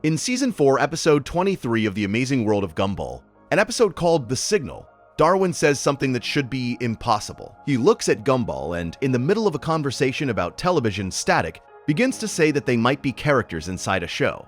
In Season 4, Episode 23 of The Amazing World of Gumball, an episode called The Signal, Darwin says something that should be impossible. He looks at Gumball and, in the middle of a conversation about television static, begins to say that they might be characters inside a show.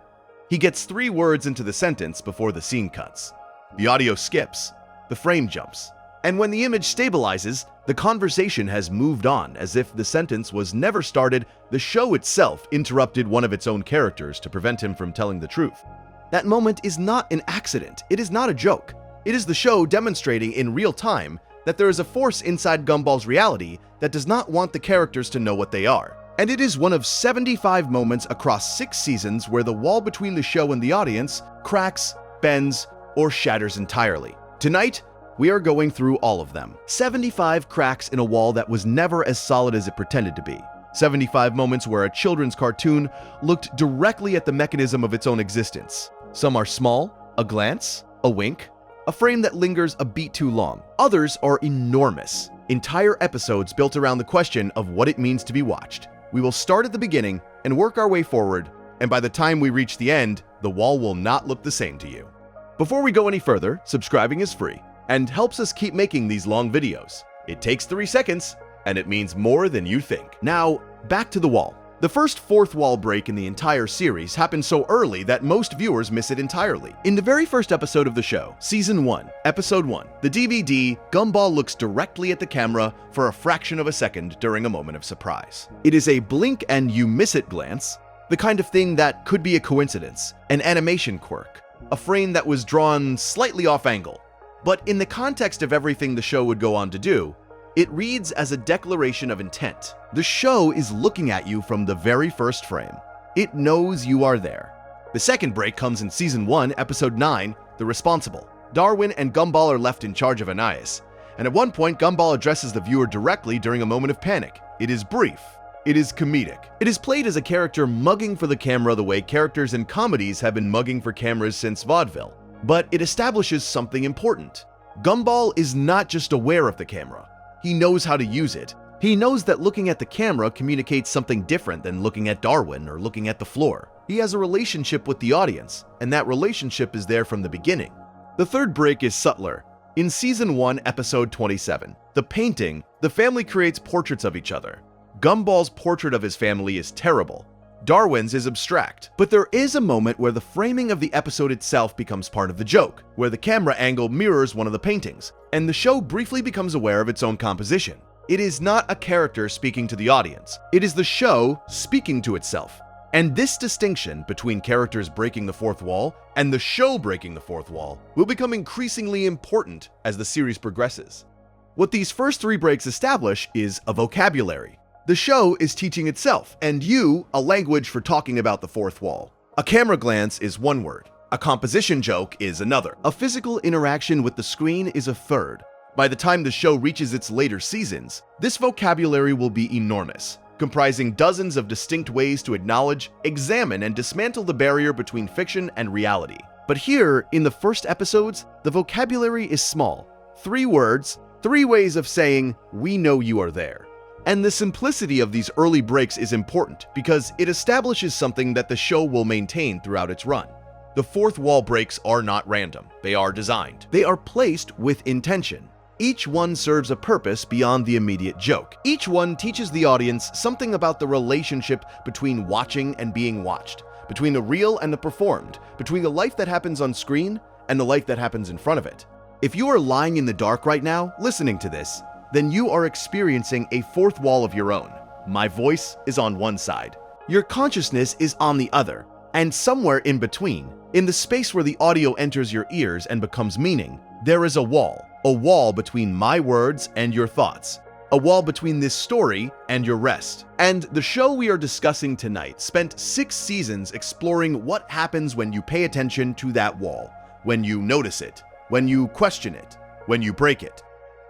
He gets 3 words into the sentence before the scene cuts. The audio skips, the frame jumps, and when the image stabilizes, the conversation has moved on as if the sentence was never started. The show itself interrupted one of its own characters to prevent him from telling the truth. That moment is not an accident. It is not a joke. It is the show demonstrating in real time that there is a force inside Gumball's reality that does not want the characters to know what they are. And it is one of 75 moments across 6 seasons where the wall between the show and the audience cracks, bends, or shatters entirely. Tonight, we are going through all of them. 75 cracks in a wall that was never as solid as it pretended to be. 75 moments where a children's cartoon looked directly at the mechanism of its own existence. Some are small, a glance, a wink, a frame that lingers a beat too long. Others are enormous, entire episodes built around the question of what it means to be watched. We will start at the beginning and work our way forward, and by the time we reach the end, the wall will not look the same to you. Before we go any further, subscribing is free and helps us keep making these long videos. It takes 3 seconds, and it means more than you think. Now, back to the wall. The first fourth wall break in the entire series happened so early that most viewers miss it entirely. In the very first episode of the show, Season 1, Episode 1, the DVD, Gumball looks directly at the camera for a fraction of a second during a moment of surprise. It is a blink and you miss it glance, the kind of thing that could be a coincidence, an animation quirk, a frame that was drawn slightly off angle. But in the context of everything the show would go on to do, it reads as a declaration of intent. The show is looking at you from the very first frame. It knows you are there. The second break comes in Season 1, Episode 9, The Responsible. Darwin and Gumball are left in charge of Anais, and at one point Gumball addresses the viewer directly during a moment of panic. It is brief. It is comedic. It is played as a character mugging for the camera the way characters in comedies have been mugging for cameras since vaudeville. But it establishes something important. Gumball is not just aware of the camera. He knows how to use it. He knows that looking at the camera communicates something different than looking at Darwin or looking at the floor. He has a relationship with the audience, and that relationship is there from the beginning. The third break is subtler. In Season 1, Episode 27, The Painting, the family creates portraits of each other. Gumball's portrait of his family is terrible. Darwin's is abstract, but there is a moment where the framing of the episode itself becomes part of the joke, where the camera angle mirrors one of the paintings, and the show briefly becomes aware of its own composition. It is not a character speaking to the audience, it is the show speaking to itself. And this distinction between characters breaking the fourth wall and the show breaking the fourth wall will become increasingly important as the series progresses. What these first 3 breaks establish is a vocabulary. The show is teaching itself, and you, a language for talking about the fourth wall. A camera glance is one word. A composition joke is another. A physical interaction with the screen is a third. By the time the show reaches its later seasons, this vocabulary will be enormous, comprising dozens of distinct ways to acknowledge, examine, and dismantle the barrier between fiction and reality. But here, in the first episodes, the vocabulary is small. 3 words, 3 ways of saying, "We know you are there." And the simplicity of these early breaks is important because it establishes something that the show will maintain throughout its run. The fourth wall breaks are not random. They are designed. They are placed with intention. Each one serves a purpose beyond the immediate joke. Each one teaches the audience something about the relationship between watching and being watched, between the real and the performed, between the life that happens on screen and the life that happens in front of it. If you are lying in the dark right now, listening to this, then you are experiencing a fourth wall of your own. My voice is on one side. Your consciousness is on the other, and somewhere in between, in the space where the audio enters your ears and becomes meaning, there is a wall between my words and your thoughts, a wall between this story and your rest. And the show we are discussing tonight spent 6 seasons exploring what happens when you pay attention to that wall, when you notice it, when you question it, when you break it.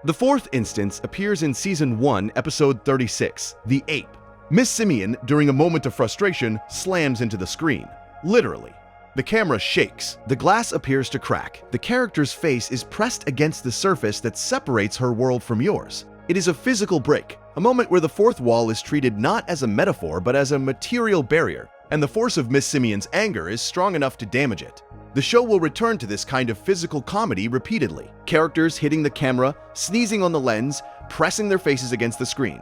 The fourth instance appears in Season 1, Episode 36, The Ape. Miss Simeon, during a moment of frustration, slams into the screen. Literally. The camera shakes. The glass appears to crack. The character's face is pressed against the surface that separates her world from yours. It is a physical break, a moment where the fourth wall is treated not as a metaphor but as a material barrier. and the force of Miss Simeon's anger is strong enough to damage it. The show will return to this kind of physical comedy repeatedly. Characters hitting the camera, sneezing on the lens, pressing their faces against the screen.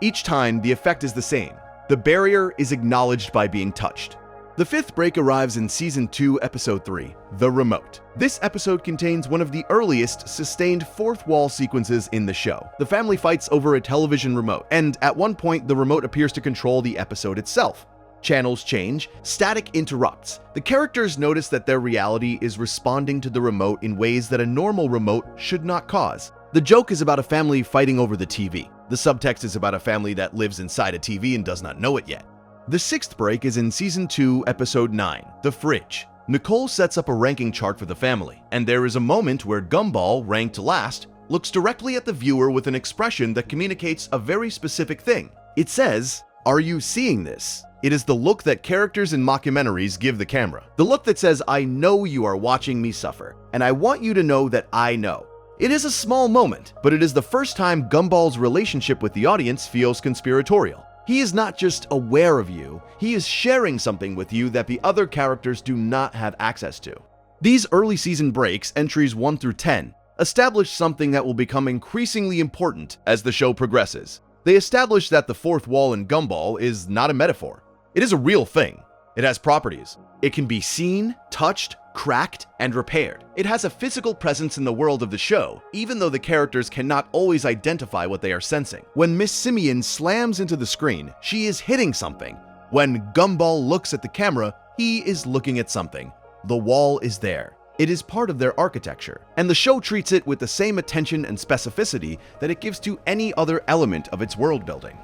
Each time, the effect is the same. The barrier is acknowledged by being touched. The fifth break arrives in Season 2, Episode 3, The Remote. This episode contains one of the earliest sustained fourth wall sequences in the show. The family fights over a television remote, and at one point, the remote appears to control the episode itself. Channels change, static interrupts. The characters notice that their reality is responding to the remote in ways that a normal remote should not cause. The joke is about a family fighting over the TV. The subtext is about a family that lives inside a TV and does not know it yet. The sixth break is in Season 2, Episode 9, The Fridge. Nicole sets up a ranking chart for the family, and there is a moment where Gumball, ranked last, looks directly at the viewer with an expression that communicates a very specific thing. It says, "Are you seeing this?" It is the look that characters in mockumentaries give the camera. The look that says, "I know you are watching me suffer, and I want you to know that I know." It is a small moment, but it is the first time Gumball's relationship with the audience feels conspiratorial. He is not just aware of you, he is sharing something with you that the other characters do not have access to. These early season breaks, entries 1 through 10, establish something that will become increasingly important as the show progresses. They establish that the fourth wall in Gumball is not a metaphor. It is a real thing. It has properties. It can be seen, touched, cracked, and repaired. It has a physical presence in the world of the show, even though the characters cannot always identify what they are sensing. When Miss Simeon slams into the screen, she is hitting something. When Gumball looks at the camera, he is looking at something. The wall is there. It is part of their architecture, and the show treats it with the same attention and specificity that it gives to any other element of its world building.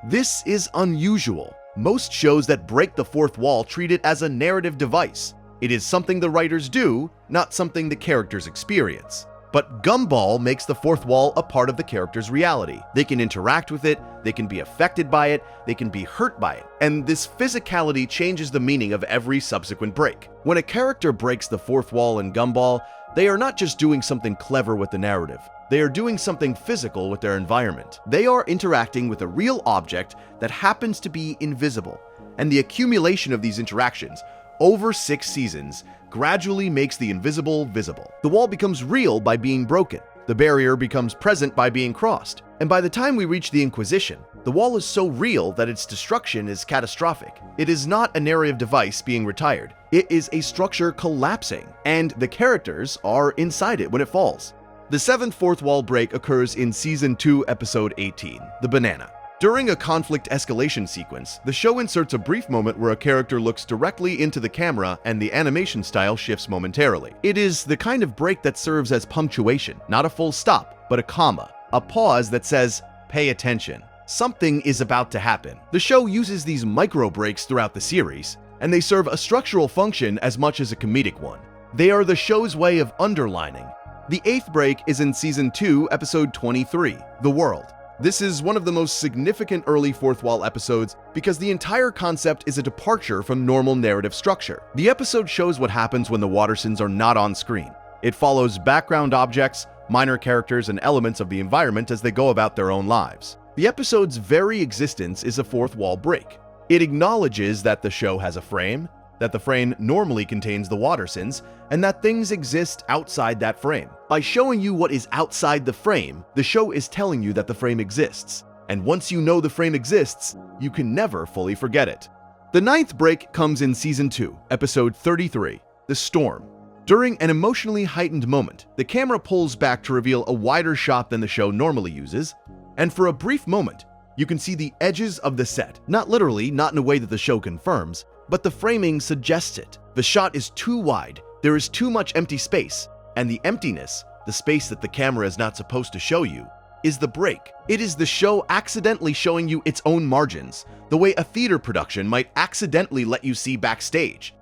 This is unusual. Most shows that break the fourth wall treat it as a narrative device. It is something the writers do, not something the characters experience. But Gumball makes the fourth wall a part of the character's reality. They can interact with it, they can be affected by it, they can be hurt by it. And this physicality changes the meaning of every subsequent break. When a character breaks the fourth wall in Gumball, they are not just doing something clever with the narrative. They are doing something physical with their environment. They are interacting with a real object that happens to be invisible. And the accumulation of these interactions over 6 seasons gradually makes the invisible visible. The wall becomes real by being broken. The barrier becomes present by being crossed. And by the time we reach the Inquisition, the wall is so real that its destruction is catastrophic. It is not a narrative device being retired. It is a structure collapsing, and the characters are inside it when it falls. The seventh fourth wall break occurs in Season 2, Episode 18, The Banana. During a conflict escalation sequence, the show inserts a brief moment where a character looks directly into the camera and the animation style shifts momentarily. It is the kind of break that serves as punctuation, not a full stop, but a comma, a pause that says, "Pay attention. Something is about to happen." The show uses these micro breaks throughout the series, and they serve a structural function as much as a comedic one. They are the show's way of underlining. The eighth break is in Season 2, Episode 23, The World. This is one of the most significant early fourth wall episodes because the entire concept is a departure from normal narrative structure. The episode shows what happens when the Wattersons are not on screen. It follows background objects, minor characters, and elements of the environment as they go about their own lives. The episode's very existence is a fourth wall break. It acknowledges that the show has a frame, that the frame normally contains the Wattersons, and that things exist outside that frame. By showing you what is outside the frame, the show is telling you that the frame exists. And once you know the frame exists, you can never fully forget it. The ninth break comes in Season 2, Episode 33, The Storm. During an emotionally heightened moment, the camera pulls back to reveal a wider shot than the show normally uses, and for a brief moment, you can see the edges of the set. Not literally, not in a way that the show confirms, but the framing suggests it. The shot is too wide, there is too much empty space, and the emptiness, the space that the camera is not supposed to show you, is the break. It is the show accidentally showing you its own margins, the way a theater production might accidentally let you see backstage.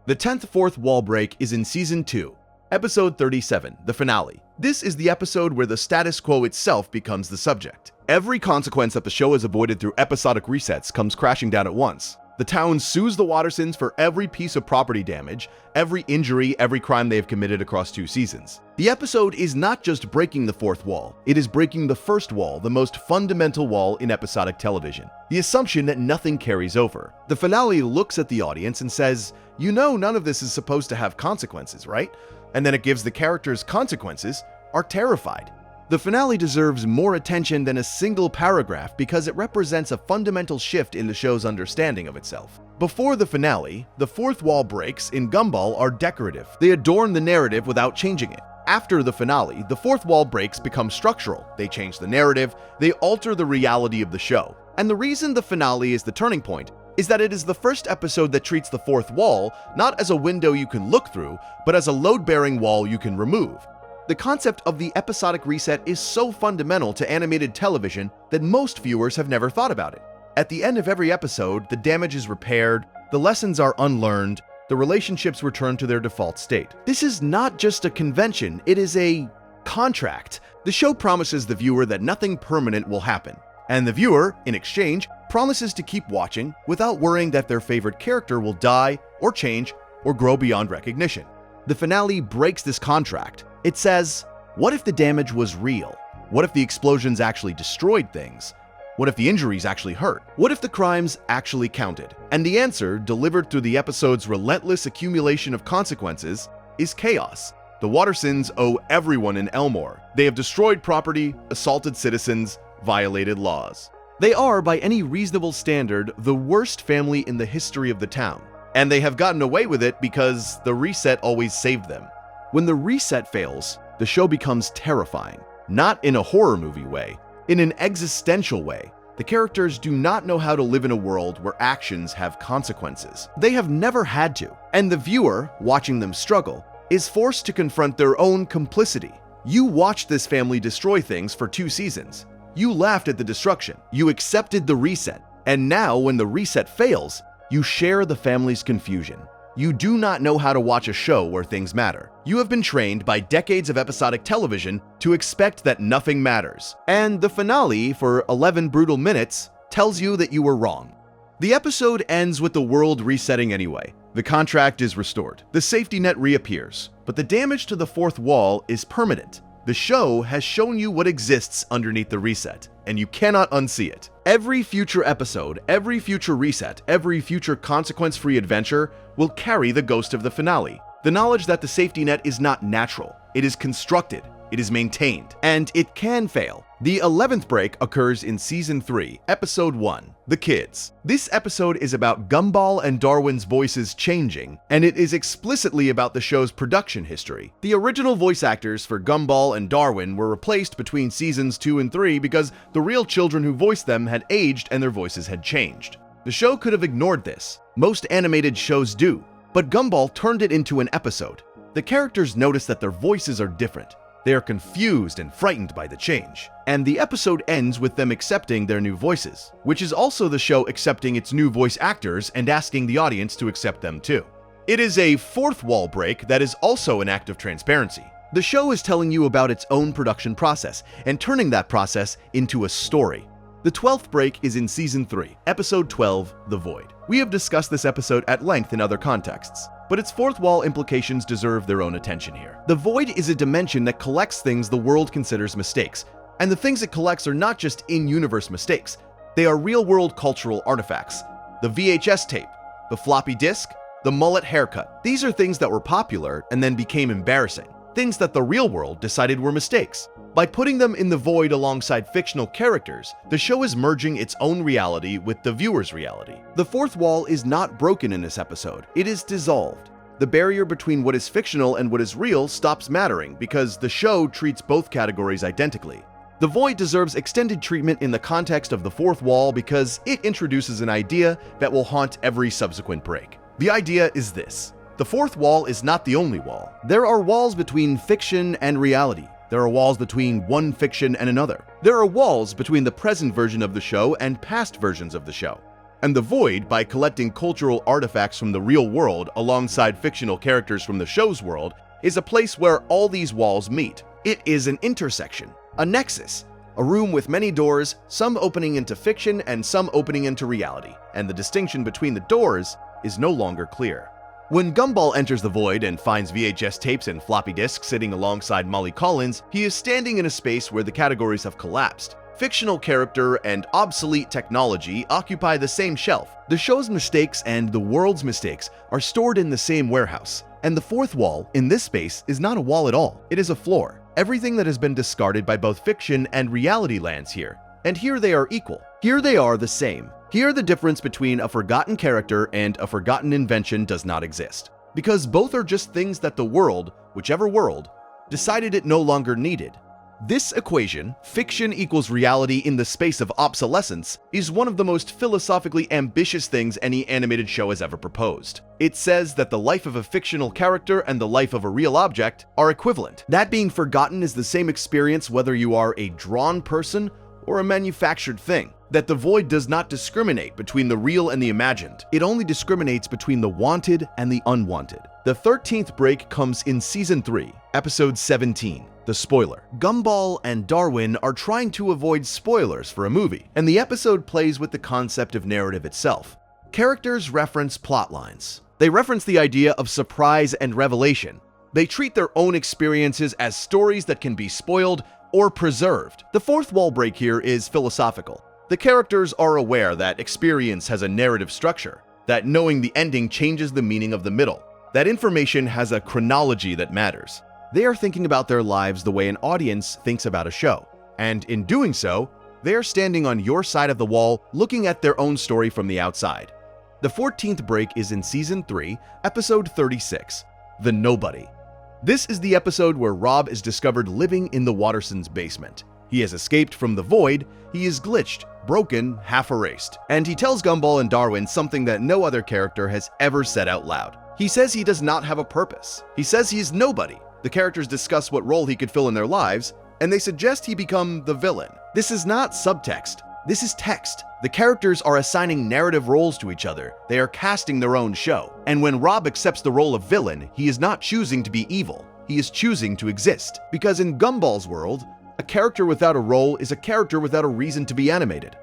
The 10th fourth wall break is in Season 2, Episode 37, The Finale. This is the episode where the status quo itself becomes the subject. Every consequence that the show has avoided through episodic resets comes crashing down at once. The town sues the Wattersons for every piece of property damage, every injury, every crime they have committed across 2 seasons. The episode is not just breaking the fourth wall, it is breaking the first wall, the most fundamental wall in episodic television. The assumption that nothing carries over. The finale looks at the audience and says, "You know none of this is supposed to have consequences, right?" And then it gives the characters consequences, are terrified. The finale deserves more attention than a single paragraph because it represents a fundamental shift in the show's understanding of itself. Before the finale, the fourth wall breaks in Gumball are decorative. They adorn the narrative without changing it. After the finale, the fourth wall breaks become structural. They change the narrative, they alter the reality of the show. And the reason the finale is the turning point is that it is the first episode that treats the fourth wall not as a window you can look through, but as a load-bearing wall you can remove. The concept of the episodic reset is so fundamental to animated television that most viewers have never thought about it. At the end of every episode, the damage is repaired, the lessons are unlearned, the relationships return to their default state. This is not just a convention, it is a contract. The show promises the viewer that nothing permanent will happen, and the viewer, in exchange, promises to keep watching without worrying that their favorite character will die, or change, or grow beyond recognition. The finale breaks this contract. It says, what if the damage was real? What if the explosions actually destroyed things? What if the injuries actually hurt? What if the crimes actually counted? And the answer, delivered through the episode's relentless accumulation of consequences, is chaos. The Wattersons owe everyone in Elmore. They have destroyed property, assaulted citizens, violated laws. They are, by any reasonable standard, the worst family in the history of the town. And they have gotten away with it because the reset always saved them. When the reset fails, the show becomes terrifying. Not in a horror movie way, in an existential way. The characters do not know how to live in a world where actions have consequences. They have never had to. And the viewer, watching them struggle, is forced to confront their own complicity. You watched this family destroy things for 2 seasons. You laughed at the destruction. You accepted the reset. And now, when the reset fails, you share the family's confusion. You do not know how to watch a show where things matter. You have been trained by decades of episodic television to expect that nothing matters. And the finale, for 11 brutal minutes, tells you that you were wrong. The episode ends with the world resetting anyway. The contract is restored. The safety net reappears. But the damage to the fourth wall is permanent. The show has shown you what exists underneath the reset, and you cannot unsee it. Every future episode, every future reset, every future consequence-free adventure will carry the ghost of the finale. The knowledge that the safety net is not natural. It is constructed. It is maintained. And it can fail. The 11th break occurs in Season 3, Episode 1, The Kids. This episode is about Gumball and Darwin's voices changing, and it is explicitly about the show's production history. The original voice actors for Gumball and Darwin were replaced between Seasons 2 and 3 because the real children who voiced them had aged and their voices had changed. The show could have ignored this. Most animated shows do. But Gumball turned it into an episode. The characters notice that their voices are different. They are confused and frightened by the change. And the episode ends with them accepting their new voices, which is also the show accepting its new voice actors and asking the audience to accept them too. It is a fourth wall break that is also an act of transparency. The show is telling you about its own production process and turning that process into a story. The 12th break is in Season 3, Episode 12, The Void. We have discussed this episode at length in other contexts, but its fourth wall implications deserve their own attention here. The Void is a dimension that collects things the world considers mistakes, and the things it collects are not just in-universe mistakes. They are real-world cultural artifacts. The VHS tape, the floppy disk, the mullet haircut. These are things that were popular and then became embarrassing. Things that the real world decided were mistakes. By putting them in the void alongside fictional characters, the show is merging its own reality with the viewer's reality. The fourth wall is not broken in this episode, it is dissolved. The barrier between what is fictional and what is real stops mattering because the show treats both categories identically. The void deserves extended treatment in the context of the fourth wall because it introduces an idea that will haunt every subsequent break. The idea is this: the fourth wall is not the only wall. There are walls between fiction and reality. There are walls between one fiction and another. There are walls between the present version of the show and past versions of the show. And the void, by collecting cultural artifacts from the real world alongside fictional characters from the show's world, is a place where all these walls meet. It is an intersection, a nexus, A room with many doors, some opening into fiction and some opening into reality, and the distinction between the doors is no longer clear. When Gumball enters the void and finds VHS tapes and floppy disks sitting alongside Molly Collins, he is standing in a space where the categories have collapsed. Fictional character and obsolete technology occupy the same shelf. The show's mistakes and the world's mistakes are stored in the same warehouse. And the fourth wall in this space is not a wall at all, it is a floor. Everything that has been discarded by both fiction and reality lands here. And here they are equal. Here they are the same. Here the difference between a forgotten character and a forgotten invention does not exist. Because both are just things that the world, whichever world, decided it no longer needed. This equation, fiction equals reality in the space of obsolescence, is one of the most philosophically ambitious things any animated show has ever proposed. It says that the life of a fictional character and the life of a real object are equivalent. That being forgotten is the same experience whether you are a drawn person or a manufactured thing. That the void does not discriminate between the real and the imagined. It only discriminates between the wanted and the unwanted. The 13th break comes in Season 3, Episode 17. The spoiler. Gumball and Darwin are trying to avoid spoilers for a movie, and the episode plays with the concept of narrative itself. Characters reference plot lines. They reference the idea of surprise and revelation. They treat their own experiences as stories that can be spoiled or preserved. The fourth wall break here is philosophical. The characters are aware that experience has a narrative structure, that knowing the ending changes the meaning of the middle, that information has a chronology that matters. They are thinking about their lives the way an audience thinks about a show, and in doing so, they are standing on your side of the wall looking at their own story from the outside. The 14th break is in Season 3, Episode 36, The Nobody. This is the episode where Rob is discovered living in the Wattersons' basement. He has escaped from the void, he is glitched, broken, half erased, and he tells Gumball and Darwin something that no other character has ever said out loud. He says he does not have a purpose. He says he is nobody. The characters discuss what role he could fill in their lives, and they suggest he become the villain. This is not subtext. This is text. The characters are assigning narrative roles to each other. They are casting their own show. And when Rob accepts the role of villain, he is not choosing to be evil. He is choosing to exist. Because in Gumball's world, a character without a role is a character without a reason to be animated.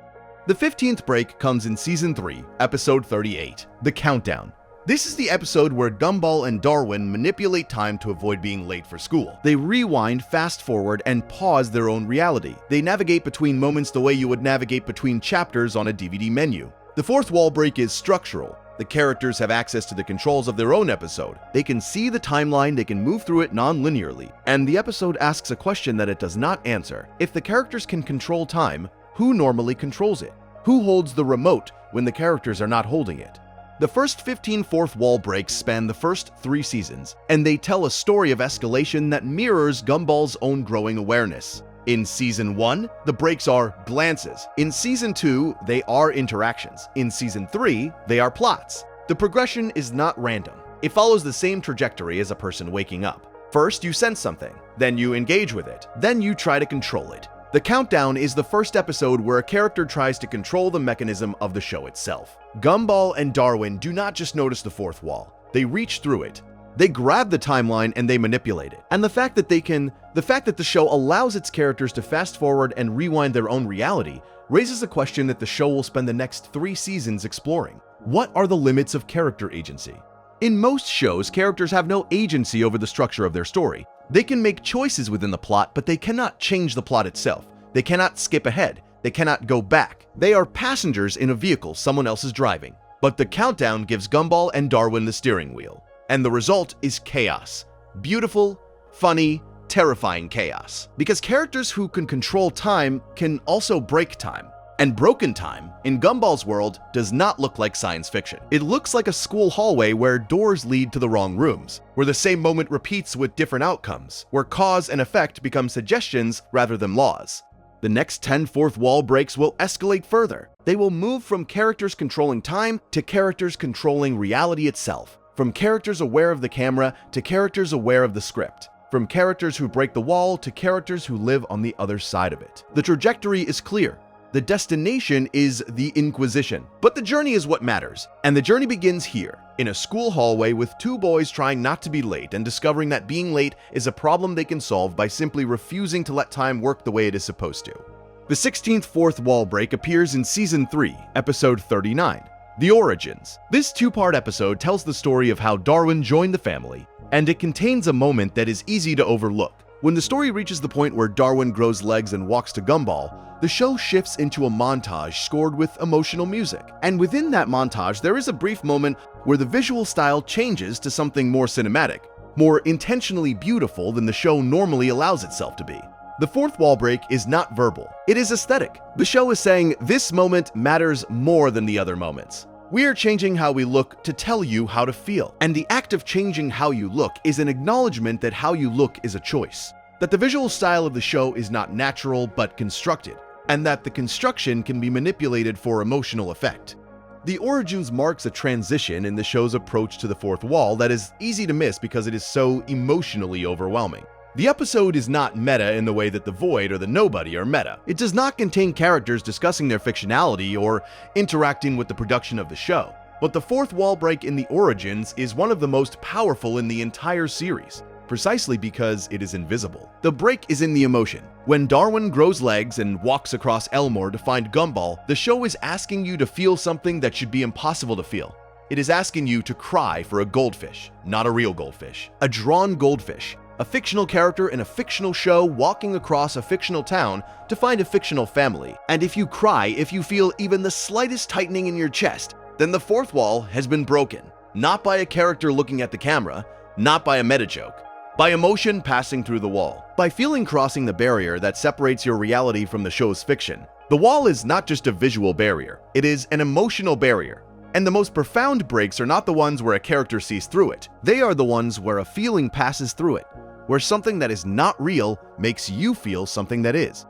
The 15th break comes in Season 3, Episode 38, The Countdown. This is the episode where Gumball and Darwin manipulate time to avoid being late for school. They rewind, fast forward, and pause their own reality. They navigate between moments the way you would navigate between chapters on a DVD menu. The fourth wall break is structural. The characters have access to the controls of their own episode. They can see the timeline, they can move through it non-linearly, and the episode asks a question that it does not answer. If the characters can control time, who normally controls it? Who holds the remote when the characters are not holding it? The first 15 fourth wall breaks span the first 3 seasons, and they tell a story of escalation that mirrors Gumball's own growing awareness. In Season 1, the breaks are glances. In Season 2, they are interactions. In Season 3, they are plots. The progression is not random. It follows the same trajectory as a person waking up. First, you sense something, then you engage with it, then you try to control it. The Countdown is the first episode where a character tries to control the mechanism of the show itself. Gumball and Darwin do not just notice the fourth wall, they reach through it. They grab the timeline and they manipulate it. And the fact that the show allows its characters to fast forward and rewind their own reality raises a question that the show will spend the next 3 seasons exploring. What are the limits of character agency? In most shows, characters have no agency over the structure of their story. They can make choices within the plot, but they cannot change the plot itself. They cannot skip ahead. They cannot go back. They are passengers in a vehicle someone else is driving. But the Countdown gives Gumball and Darwin the steering wheel. And the result is chaos. Beautiful, funny, terrifying chaos. Because characters who can control time can also break time. And broken time, in Gumball's world, does not look like science fiction. It looks like a school hallway where doors lead to the wrong rooms, where the same moment repeats with different outcomes, where cause and effect become suggestions rather than laws. The next 10 fourth wall breaks will escalate further. They will move from characters controlling time to characters controlling reality itself. From characters aware of the camera to characters aware of the script. From characters who break the wall to characters who live on the other side of it. The trajectory is clear. The destination is the Inquisition. But the journey is what matters. And the journey begins here, in a school hallway with 2 boys trying not to be late and discovering that being late is a problem they can solve by simply refusing to let time work the way it is supposed to. The 16th fourth wall break appears in Season 3, Episode 39, The Origins. This two-part episode tells the story of how Darwin joined the family, and it contains a moment that is easy to overlook. When the story reaches the point where Darwin grows legs and walks to Gumball, the show shifts into a montage scored with emotional music. And within that montage, there is a brief moment where the visual style changes to something more cinematic, more intentionally beautiful than the show normally allows itself to be. The fourth wall break is not verbal, it is aesthetic. The show is saying this moment matters more than the other moments. We are changing how we look to tell you how to feel. And the act of changing how you look is an acknowledgement that how you look is a choice. That the visual style of the show is not natural but constructed, and that the construction can be manipulated for emotional effect. The Origins marks a transition in the show's approach to the fourth wall that is easy to miss because it is so emotionally overwhelming. The episode is not meta in the way that The Void or The Nobody are meta. It does not contain characters discussing their fictionality or interacting with the production of the show. But the fourth wall break in The Origins is one of the most powerful in the entire series, precisely because it is invisible. The break is in the emotion. When Darwin grows legs and walks across Elmore to find Gumball, the show is asking you to feel something that should be impossible to feel. It is asking you to cry for a goldfish, not a real goldfish. A drawn goldfish. A fictional character in a fictional show walking across a fictional town to find a fictional family. And if you cry, if you feel even the slightest tightening in your chest, then the fourth wall has been broken. Not by a character looking at the camera, not by a meta joke, by emotion passing through the wall, by feeling crossing the barrier that separates your reality from the show's fiction. The wall is not just a visual barrier, it is an emotional barrier. And the most profound breaks are not the ones where a character sees through it. They are the ones where a feeling passes through it, where something that is not real makes you feel something that is.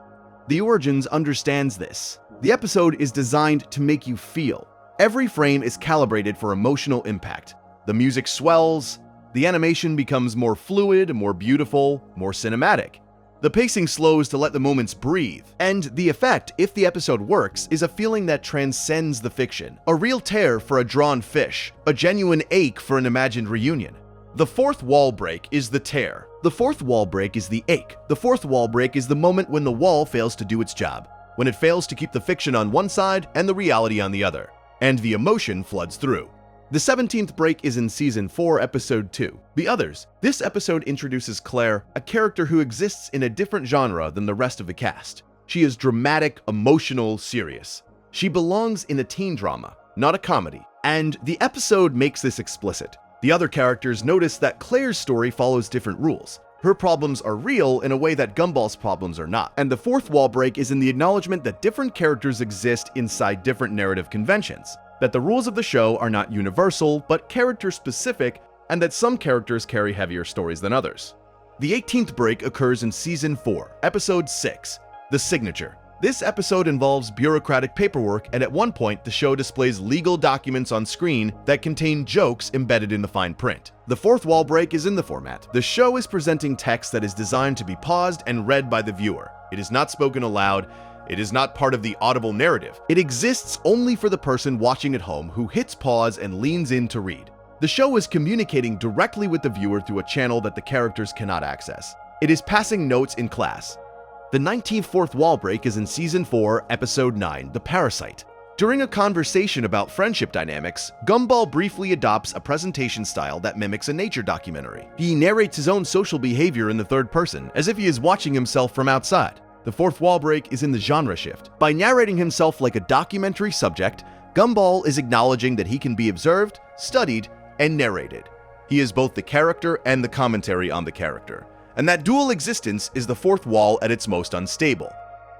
The Origins understands this. The episode is designed to make you feel. Every frame is calibrated for emotional impact. The music swells, the animation becomes more fluid, more beautiful, more cinematic. The pacing slows to let the moments breathe, and the effect, if the episode works, is a feeling that transcends the fiction. A real tear for a drawn fish, a genuine ache for an imagined reunion. The fourth wall break is the tear. The fourth wall break is the ache. The fourth wall break is the moment when the wall fails to do its job, when it fails to keep the fiction on one side and the reality on the other, and the emotion floods through. The 17th break is in Season 4, Episode 2, The Others. This episode introduces Claire, a character who exists in a different genre than the rest of the cast. She is dramatic, emotional, serious. She belongs in a teen drama, not a comedy, and the episode makes this explicit. The other characters notice that Claire's story follows different rules. Her problems are real in a way that Gumball's problems are not. And the fourth wall break is in the acknowledgement that different characters exist inside different narrative conventions, that the rules of the show are not universal, but character-specific, and that some characters carry heavier stories than others. The 18th break occurs in Season 4, Episode 6, The Signature. This episode involves bureaucratic paperwork, and at one point, the show displays legal documents on screen that contain jokes embedded in the fine print. The fourth wall break is in the format. The show is presenting text that is designed to be paused and read by the viewer. It is not spoken aloud. It is not part of the audible narrative. It exists only for the person watching at home who hits pause and leans in to read. The show is communicating directly with the viewer through a channel that the characters cannot access. It is passing notes in class. The 19th fourth wall break is in Season 4, Episode 9, The Parasite. During a conversation about friendship dynamics, Gumball briefly adopts a presentation style that mimics a nature documentary. He narrates his own social behavior in the third person, as if he is watching himself from outside. The fourth wall break is in the genre shift. By narrating himself like a documentary subject, Gumball is acknowledging that he can be observed, studied, and narrated. He is both the character and the commentary on the character. And that dual existence is the fourth wall at its most unstable.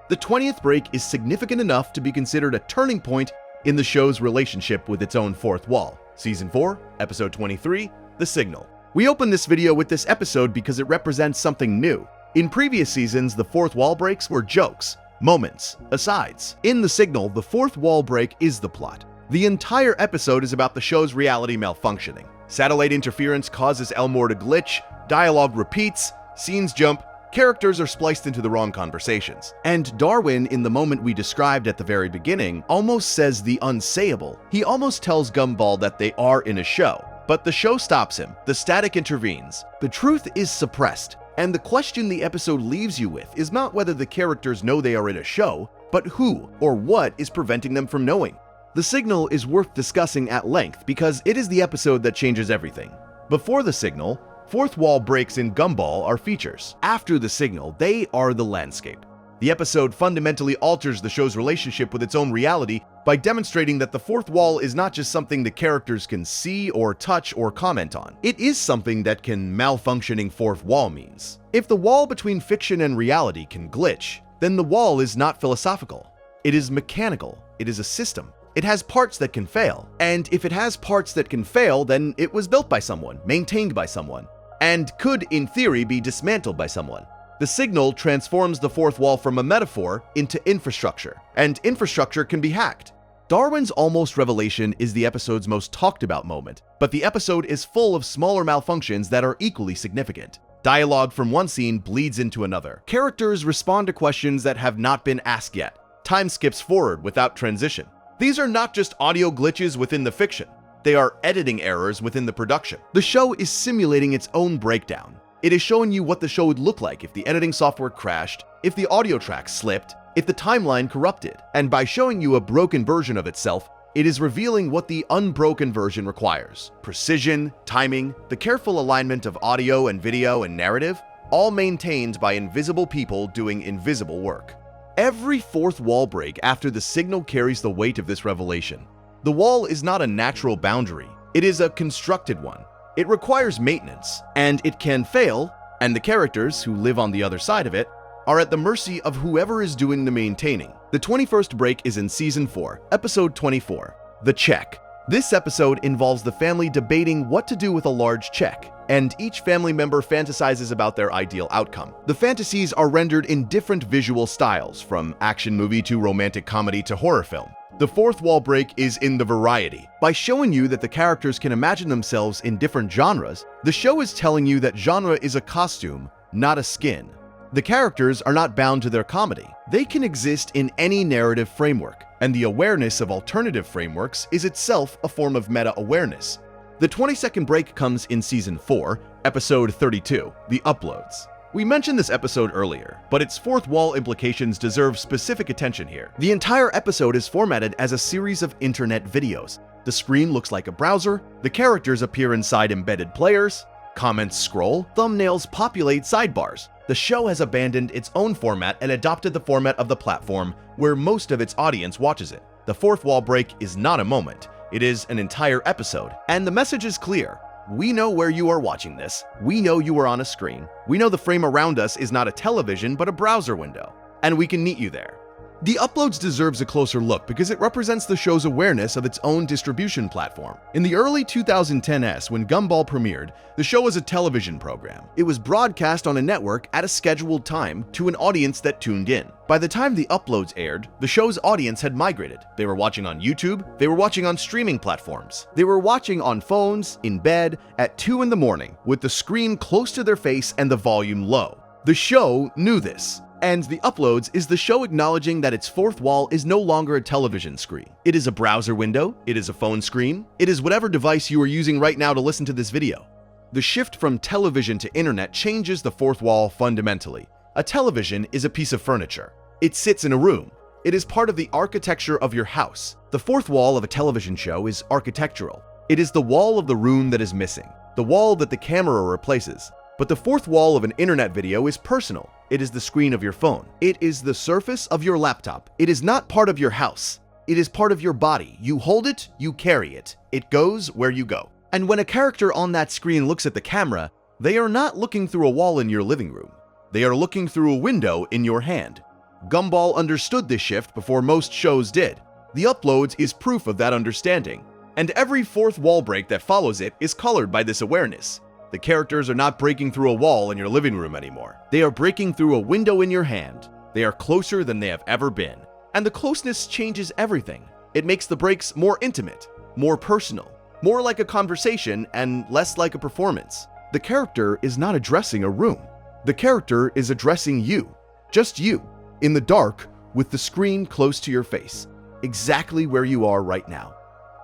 The 20th break is significant enough to be considered a turning point in the show's relationship with its own fourth wall. Season 4, Episode 23, The Signal. We open this video with this episode because it represents something new. In previous seasons, the fourth wall breaks were jokes, moments, asides. In The Signal, the fourth wall break is the plot. The entire episode is about the show's reality malfunctioning. Satellite interference causes Elmore to glitch, dialogue repeats, scenes jump, characters are spliced into the wrong conversations. And Darwin, in the moment we described at the very beginning, almost says the unsayable. He almost tells Gumball that they are in a show, but the show stops him. The static intervenes. The truth is suppressed. And the question the episode leaves you with is not whether the characters know they are in a show, but who or what is preventing them from knowing. The Signal is worth discussing at length because it is the episode that changes everything. Before The Signal, fourth wall breaks in Gumball are features. After The Signal, they are the landscape. The episode fundamentally alters the show's relationship with its own reality by demonstrating that the fourth wall is not just something the characters can see or touch or comment on. It is something that can malfunctioning fourth wall means. If the wall between fiction and reality can glitch, then the wall is not philosophical. It is mechanical. It is a system. It has parts that can fail. And if it has parts that can fail, then it was built by someone, maintained by someone, and could, in theory, be dismantled by someone. The Signal transforms the fourth wall from a metaphor into infrastructure, and infrastructure can be hacked. Darwin's almost revelation is the episode's most talked about moment, but the episode is full of smaller malfunctions that are equally significant. Dialogue from one scene bleeds into another. Characters respond to questions that have not been asked yet. Time skips forward without transition. These are not just audio glitches within the fiction. They are editing errors within the production. The show is simulating its own breakdown. It is showing you what the show would look like if the editing software crashed, if the audio track slipped, if the timeline corrupted. And by showing you a broken version of itself, it is revealing what the unbroken version requires. Precision, timing, the careful alignment of audio and video and narrative, all maintained by invisible people doing invisible work. Every fourth wall break after The Signal carries the weight of this revelation. The wall is not a natural boundary. It is a constructed one. It requires maintenance, and it can fail, and the characters who live on the other side of it are at the mercy of whoever is doing the maintaining. The 21st break is in Season 4, Episode 24, The Check. This episode involves the family debating what to do with a large check, and each family member fantasizes about their ideal outcome. The fantasies are rendered in different visual styles, from action movie to romantic comedy to horror film. The fourth wall break is in the variety. By showing you that the characters can imagine themselves in different genres, the show is telling you that genre is a costume, not a skin. The characters are not bound to their comedy. They can exist in any narrative framework, and the awareness of alternative frameworks is itself a form of meta-awareness. The 22nd break comes in Season 4, Episode 32, The Uploads. We mentioned this episode earlier, but its fourth wall implications deserve specific attention here. The entire episode is formatted as a series of internet videos. The screen looks like a browser, the characters appear inside embedded players, comments scroll, thumbnails populate sidebars. The show has abandoned its own format and adopted the format of the platform where most of its audience watches it. The fourth wall break is not a moment, it is an entire episode, and the message is clear. We know where you are watching this. We know you are on a screen. We know the frame around us is not a television, but a browser window. And we can meet you there. The Uploads deserves a closer look because it represents the show's awareness of its own distribution platform. In the early 2010s, when Gumball premiered, the show was a television program. It was broadcast on a network at a scheduled time to an audience that tuned in. By the time The Uploads aired, the show's audience had migrated. They were watching on YouTube, they were watching on streaming platforms, they were watching on phones, in bed, at 2 in the morning, with the screen close to their face and the volume low. The show knew this. And The Uploads is the show acknowledging that its fourth wall is no longer a television screen. It is a browser window, it is a phone screen, it is whatever device you are using right now to listen to this video. The shift from television to internet changes the fourth wall fundamentally. A television is a piece of furniture. It sits in a room. It is part of the architecture of your house. The fourth wall of a television show is architectural. It is the wall of the room that is missing, the wall that the camera replaces. But the fourth wall of an internet video is personal. It is the screen of your phone. It is the surface of your laptop. It is not part of your house. It is part of your body. You hold it, you carry it. It goes where you go. And when a character on that screen looks at the camera, they are not looking through a wall in your living room. They are looking through a window in your hand. Gumball understood this shift before most shows did. The Uploads is proof of that understanding. And every fourth wall break that follows it is colored by this awareness. The characters are not breaking through a wall in your living room anymore. They are breaking through a window in your hand. They are closer than they have ever been. And the closeness changes everything. It makes the breaks more intimate, more personal, more like a conversation and less like a performance. The character is not addressing a room. The character is addressing you, just you, in the dark with the screen close to your face, exactly where you are right now.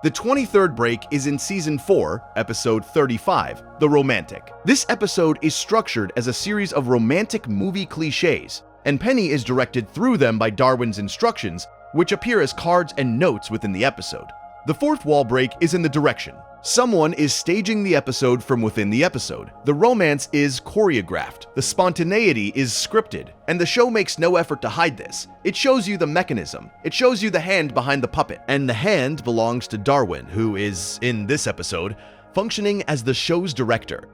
The 23rd break is in Season 4, Episode 35, The Romantic. This episode is structured as a series of romantic movie cliches, and Penny is directed through them by Darwin's instructions, which appear as cards and notes within the episode. The 4th wall break is in the direction. Someone is staging the episode from within the episode. The romance is choreographed, the spontaneity is scripted, and the show makes no effort to hide this. It shows you the mechanism. It shows you the hand behind the puppet. And the hand belongs to Darwin, who is, in this episode, functioning as the show's director.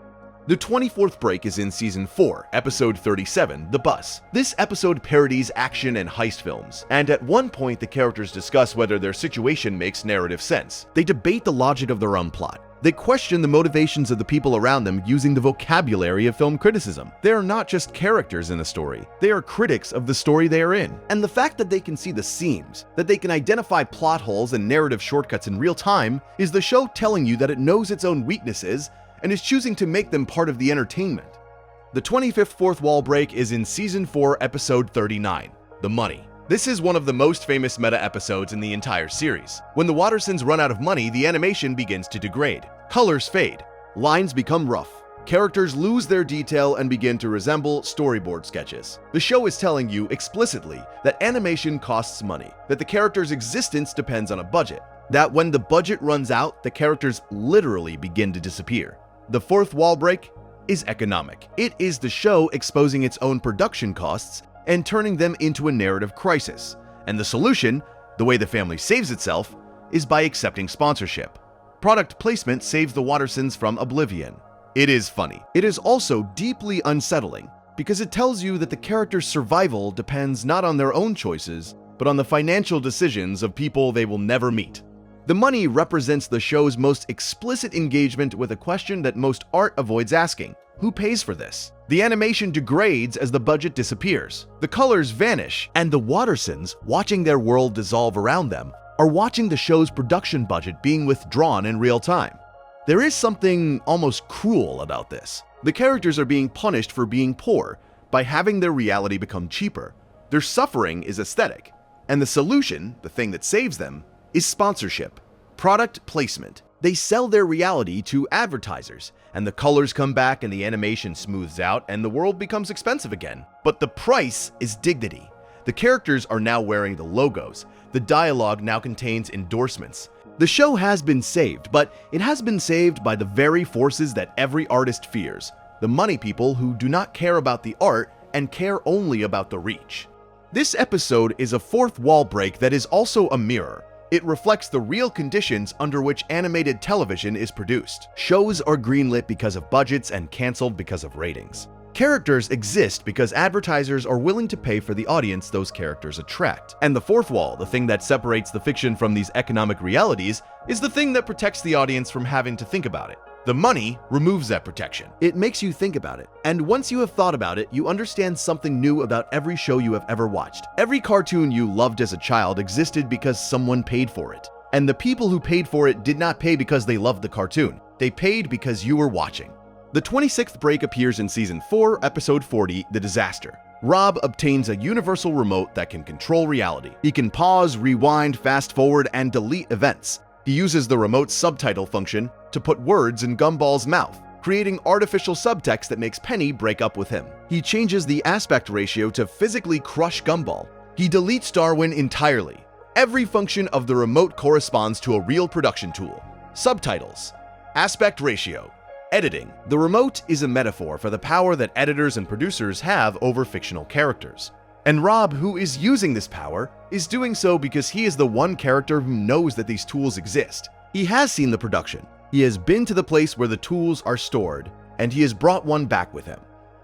The 24th break is in Season 4, Episode 37, The Bus. This episode parodies action and heist films, and at one point the characters discuss whether their situation makes narrative sense. They debate the logic of their own plot. They question the motivations of the people around them using the vocabulary of film criticism. They are not just characters in a story, they are critics of the story they are in. And the fact that they can see the seams, that they can identify plot holes and narrative shortcuts in real time, is the show telling you that it knows its own weaknesses and is choosing to make them part of the entertainment. The 25th fourth wall break is in Season 4, Episode 39, The Money. This is one of the most famous meta episodes in the entire series. When the Wattersons run out of money, the animation begins to degrade. Colors fade, lines become rough, characters lose their detail and begin to resemble storyboard sketches. The show is telling you explicitly that animation costs money, that the character's existence depends on a budget, that when the budget runs out, the characters literally begin to disappear. The 4th wall break is economic. It is the show exposing its own production costs and turning them into a narrative crisis. And the solution, the way the family saves itself, is by accepting sponsorship. Product placement saves the Wattersons from oblivion. It is funny. It is also deeply unsettling because it tells you that the character's survival depends not on their own choices, but on the financial decisions of people they will never meet. The money represents the show's most explicit engagement with a question that most art avoids asking. Who pays for this? The animation degrades as the budget disappears. The colors vanish, and the Wattersons, watching their world dissolve around them, are watching the show's production budget being withdrawn in real time. There is something almost cruel about this. The characters are being punished for being poor by having their reality become cheaper. Their suffering is aesthetic, and the solution, the thing that saves them, is sponsorship, product placement. They sell their reality to advertisers, and the colors come back and the animation smooths out and the world becomes expensive again. But the price is dignity. The characters are now wearing the logos. The dialogue now contains endorsements. The show has been saved, but it has been saved by the very forces that every artist fears, the money people who do not care about the art and care only about the reach. This episode is a 4th wall break that is also a mirror. It reflects the real conditions under which animated television is produced. Shows are greenlit because of budgets and canceled because of ratings. Characters exist because advertisers are willing to pay for the audience those characters attract. And the 4th wall, the thing that separates the fiction from these economic realities, is the thing that protects the audience from having to think about it. The money removes that protection. It makes you think about it. And once you have thought about it, you understand something new about every show you have ever watched. Every cartoon you loved as a child existed because someone paid for it. And the people who paid for it did not pay because they loved the cartoon. They paid because you were watching. The 26th break appears in Season 4, Episode 40, The Disaster. Rob obtains a universal remote that can control reality. He can pause, rewind, fast forward, and delete events. He uses the remote's subtitle function to put words in Gumball's mouth, creating artificial subtext that makes Penny break up with him. He changes the aspect ratio to physically crush Gumball. He deletes Darwin entirely. Every function of the remote corresponds to a real production tool. Subtitles, aspect ratio, editing. The remote is a metaphor for the power that editors and producers have over fictional characters. And Rob, who is using this power, is doing so because he is the one character who knows that these tools exist. He has seen the production. He has been to the place where the tools are stored, and he has brought one back with him.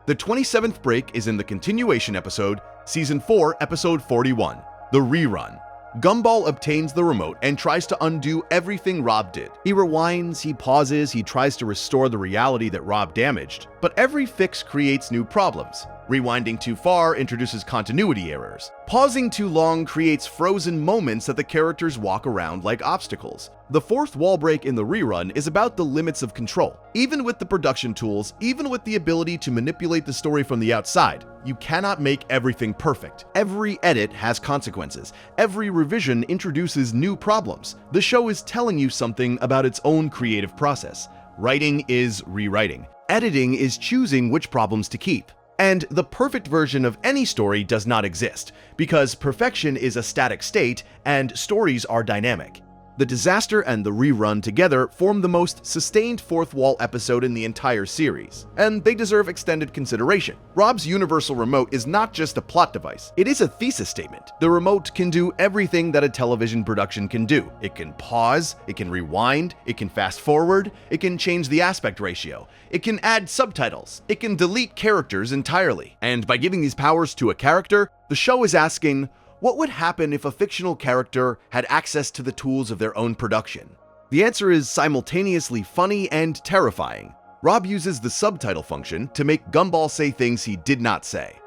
The 27th break is in the continuation episode, Season 4, Episode 41, The Rerun. Gumball obtains the remote and tries to undo everything Rob did. He rewinds, he pauses, he tries to restore the reality that Rob damaged, but every fix creates new problems. Rewinding too far introduces continuity errors. Pausing too long creates frozen moments that the characters walk around like obstacles. The fourth wall break in the rerun is about the limits of control. Even with the production tools, even with the ability to manipulate the story from the outside, you cannot make everything perfect. Every edit has consequences. Every revision introduces new problems. The show is telling you something about its own creative process. Writing is rewriting. Editing is choosing which problems to keep. And the perfect version of any story does not exist, because perfection is a static state and stories are dynamic. The disaster and the rerun together form the most sustained fourth wall episode in the entire series, and they deserve extended consideration. Rob's universal remote is not just a plot device, it is a thesis statement. The remote can do everything that a television production can do. It can pause, it can rewind, it can fast forward, it can change the aspect ratio, it can add subtitles, it can delete characters entirely. And by giving these powers to a character, the show is asking, what would happen if a fictional character had access to the tools of their own production? The answer is simultaneously funny and terrifying. Rob uses the subtitle function to make Gumball say things he did not say.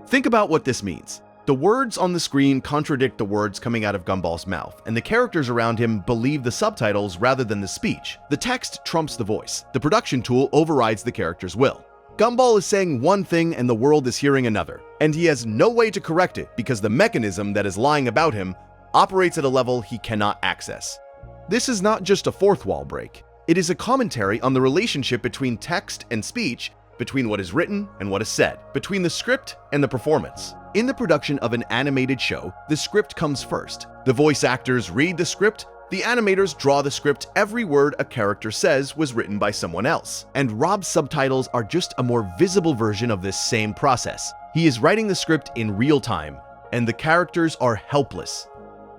Think about what this means. The words on the screen contradict the words coming out of Gumball's mouth, and the characters around him believe the subtitles rather than the speech. The text trumps the voice. The production tool overrides the character's will. Gumball is saying one thing and the world is hearing another, and he has no way to correct it because the mechanism that is lying about him operates at a level he cannot access. This is not just a fourth wall break. It is a commentary on the relationship between text and speech, between what is written and what is said, between the script and the performance. In the production of an animated show, the script comes first. The voice actors read the script, the animators draw the script. Every word a character says was written by someone else. And Rob's subtitles are just a more visible version of this same process. He is writing the script in real time, and the characters are helpless.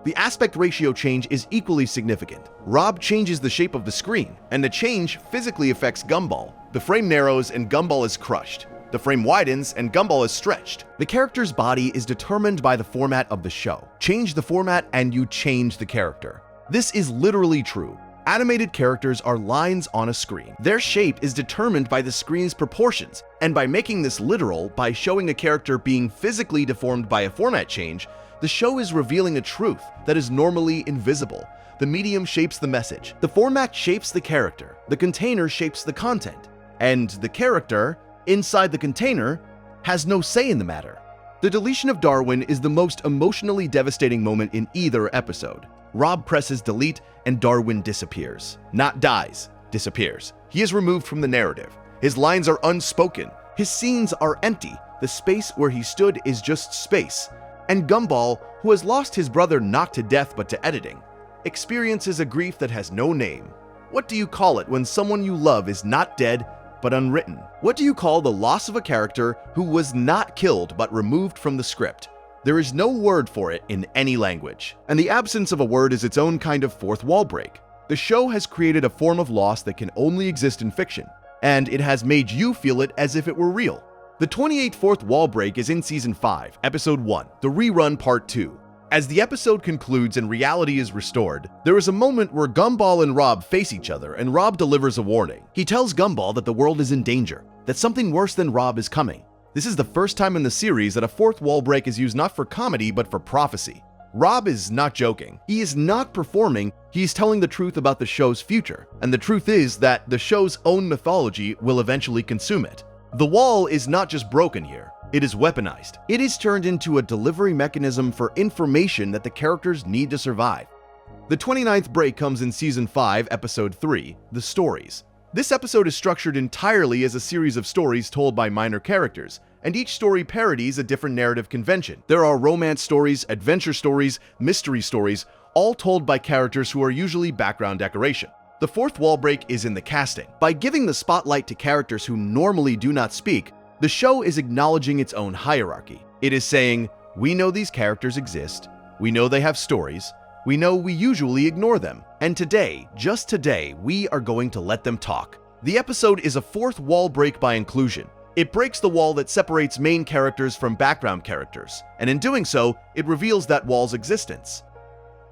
The aspect ratio change is equally significant. Rob changes the shape of the screen, and the change physically affects Gumball. The frame narrows and Gumball is crushed. The frame widens and Gumball is stretched. The character's body is determined by the format of the show. Change the format and you change the character. This is literally true. Animated characters are lines on a screen. Their shape is determined by the screen's proportions, and by making this literal, by showing a character being physically deformed by a format change, the show is revealing a truth that is normally invisible. The medium shapes the message. The format shapes the character. The container shapes the content. And the character, inside the container, has no say in the matter. The deletion of Darwin is the most emotionally devastating moment in either episode. Rob presses delete and Darwin disappears. Not dies, disappears. He is removed from the narrative. His lines are unspoken. His scenes are empty. The space where he stood is just space. And Gumball, who has lost his brother not to death but to editing, experiences a grief that has no name. What do you call it when someone you love is not dead but unwritten? What do you call the loss of a character who was not killed but removed from the script? There is no word for it in any language, and the absence of a word is its own kind of fourth wall break. The show has created a form of loss that can only exist in fiction, and it has made you feel it as if it were real. The 28th fourth wall break is in Season 5, Episode 1, The Rerun Part 2. As the episode concludes and reality is restored, there is a moment where Gumball and Rob face each other, and Rob delivers a warning. He tells Gumball that the world is in danger, that something worse than Rob is coming. This is the first time in the series that a fourth wall break is used not for comedy but for prophecy. Rob is not joking. He is not performing, he is telling the truth about the show's future. And the truth is that the show's own mythology will eventually consume it. The wall is not just broken here, it is weaponized. It is turned into a delivery mechanism for information that the characters need to survive. The 29th break comes in Season 5, Episode 3, The Stories. This episode is structured entirely as a series of stories told by minor characters, and each story parodies a different narrative convention. There are romance stories, adventure stories, mystery stories, all told by characters who are usually background decoration. The fourth wall break is in the casting. By giving the spotlight to characters who normally do not speak, the show is acknowledging its own hierarchy. It is saying, we know these characters exist, we know they have stories, we know we usually ignore them, and today, just today, we are going to let them talk. The episode is a fourth wall break by inclusion. It breaks the wall that separates main characters from background characters, and in doing so, it reveals that wall's existence.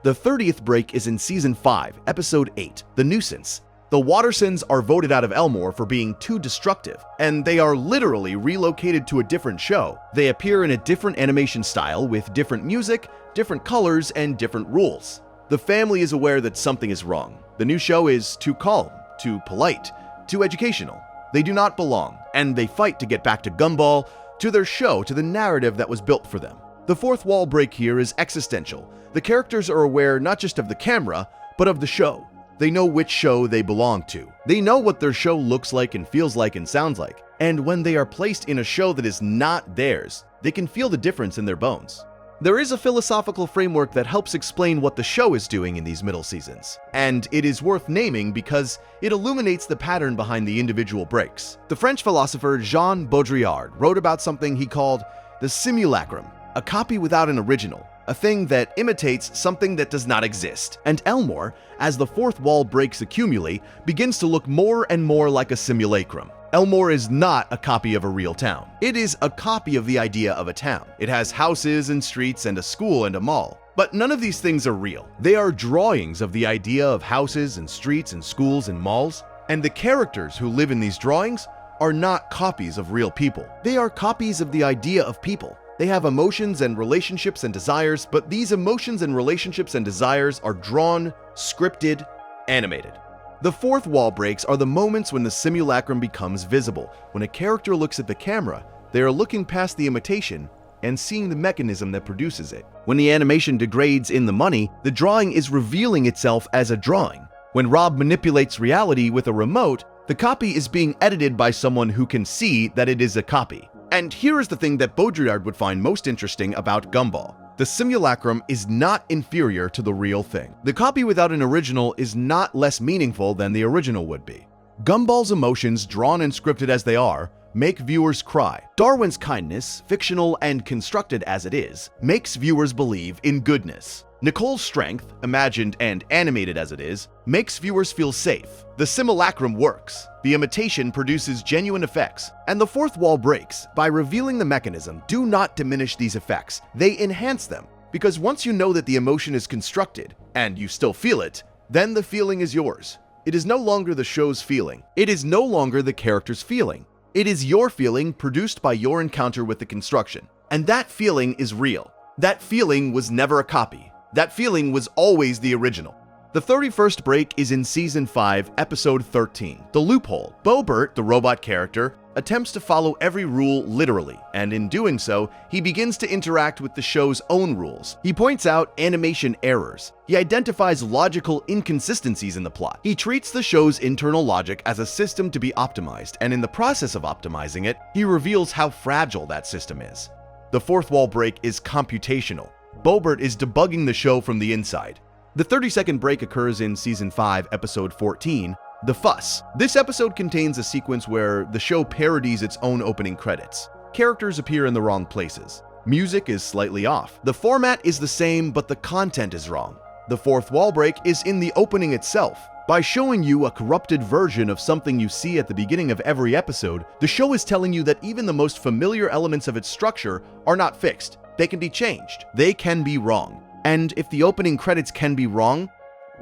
The 30th break is in Season 5, Episode 8, The Nuisance. The Wattersons are voted out of Elmore for being too destructive, and they are literally relocated to a different show. They appear in a different animation style with different music, different colors, and different rules. The family is aware that something is wrong. The new show is too calm, too polite, too educational. They do not belong, and they fight to get back to Gumball, to their show, to the narrative that was built for them. The fourth wall break here is existential. The characters are aware not just of the camera, but of the show. They know which show they belong to. They know what their show looks like and feels like and sounds like. And when they are placed in a show that is not theirs, they can feel the difference in their bones. There is a philosophical framework that helps explain what the show is doing in these middle seasons, and it is worth naming because it illuminates the pattern behind the individual breaks. The French philosopher Jean Baudrillard wrote about something he called the simulacrum, a copy without an original, a thing that imitates something that does not exist. And Elmore, as the fourth wall breaks accumulate, begins to look more and more like a simulacrum. Elmore is not a copy of a real town. It is a copy of the idea of a town. It has houses and streets and a school and a mall. But none of these things are real. They are drawings of the idea of houses and streets and schools and malls. And the characters who live in these drawings are not copies of real people. They are copies of the idea of people. They have emotions and relationships and desires, but these emotions and relationships and desires are drawn, scripted, animated. The fourth wall breaks are the moments when the simulacrum becomes visible. When a character looks at the camera, they are looking past the imitation and seeing the mechanism that produces it. When the animation degrades in the money, the drawing is revealing itself as a drawing. When Rob manipulates reality with a remote, the copy is being edited by someone who can see that it is a copy. And here is the thing that Baudrillard would find most interesting about Gumball. The simulacrum is not inferior to the real thing. The copy without an original is not less meaningful than the original would be. Gumball's emotions, drawn and scripted as they are, make viewers cry. Darwin's kindness, fictional and constructed as it is, makes viewers believe in goodness. Nicole's strength, imagined and animated as it is, makes viewers feel safe. The simulacrum works. The imitation produces genuine effects. And the fourth wall breaks. By revealing the mechanism, do not diminish these effects. They enhance them. Because once you know that the emotion is constructed, and you still feel it, then the feeling is yours. It is no longer the show's feeling. It is no longer the character's feeling. It is your feeling produced by your encounter with the construction. And that feeling is real. That feeling was never a copy. That feeling was always the original. The 31st break is in Season 5, Episode 13, The Loophole. Bobert, the robot character, attempts to follow every rule literally, and in doing so, he begins to interact with the show's own rules. He points out animation errors. He identifies logical inconsistencies in the plot. He treats the show's internal logic as a system to be optimized, and in the process of optimizing it, he reveals how fragile that system is. The fourth wall break is computational. Bobert is debugging the show from the inside. The 30-second break occurs in Season 5, Episode 14, The Fuss. This episode contains a sequence where the show parodies its own opening credits. Characters appear in the wrong places. Music is slightly off. The format is the same, but the content is wrong. The fourth wall break is in the opening itself. By showing you a corrupted version of something you see at the beginning of every episode, the show is telling you that even the most familiar elements of its structure are not fixed. They can be changed. They can be wrong. And if the opening credits can be wrong,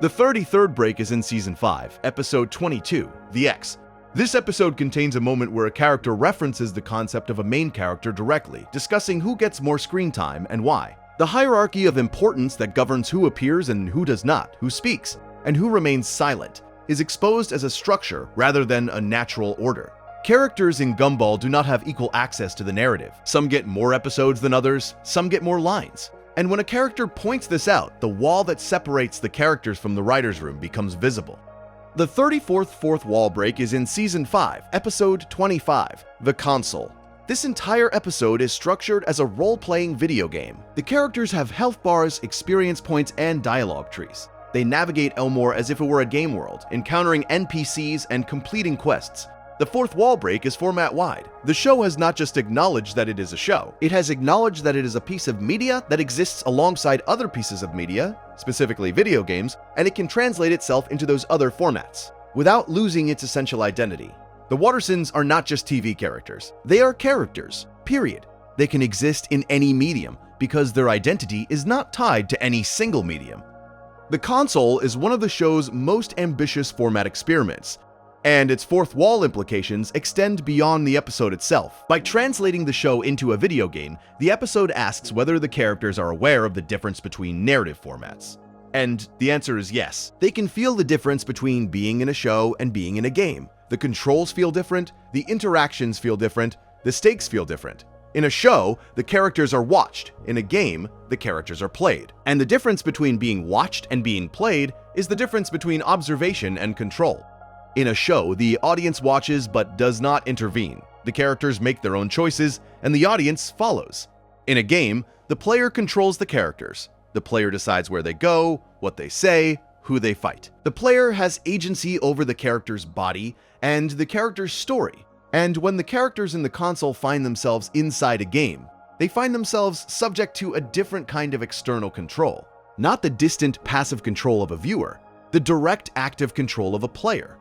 the 33rd break is in Season 5, Episode 22, The X. This episode contains a moment where a character references the concept of a main character directly, discussing who gets more screen time and why. The hierarchy of importance that governs who appears and who does not, who speaks, and who remains silent, is exposed as a structure rather than a natural order. Characters in Gumball do not have equal access to the narrative. Some get more episodes than others, some get more lines. And when a character points this out, the wall that separates the characters from the writer's room becomes visible. The 34th fourth wall break is in Season 5, Episode 25, The Console. This entire episode is structured as a role-playing video game. The characters have health bars, experience points, and dialogue trees. They navigate Elmore as if it were a game world, encountering NPCs and completing quests. The fourth wall break is format-wide. The show has not just acknowledged that it is a show, it has acknowledged that it is a piece of media that exists alongside other pieces of media, specifically video games, and it can translate itself into those other formats, without losing its essential identity. The Wattersons are not just TV characters. They are characters, period. They can exist in any medium, because their identity is not tied to any single medium. The console is one of the show's most ambitious format experiments, and its fourth wall implications extend beyond the episode itself. By translating the show into a video game, the episode asks whether the characters are aware of the difference between narrative formats. And the answer is yes. They can feel the difference between being in a show and being in a game. The controls feel different, the interactions feel different, the stakes feel different. In a show, the characters are watched. In a game, the characters are played. And the difference between being watched and being played is the difference between observation and control. In a show, the audience watches but does not intervene. The characters make their own choices, and the audience follows. In a game, the player controls the characters. The player decides where they go, what they say, who they fight. The player has agency over the character's body and the character's story. And when the characters in the console find themselves inside a game, they find themselves subject to a different kind of external control. Not the distant passive control of a viewer, the direct active control of a player.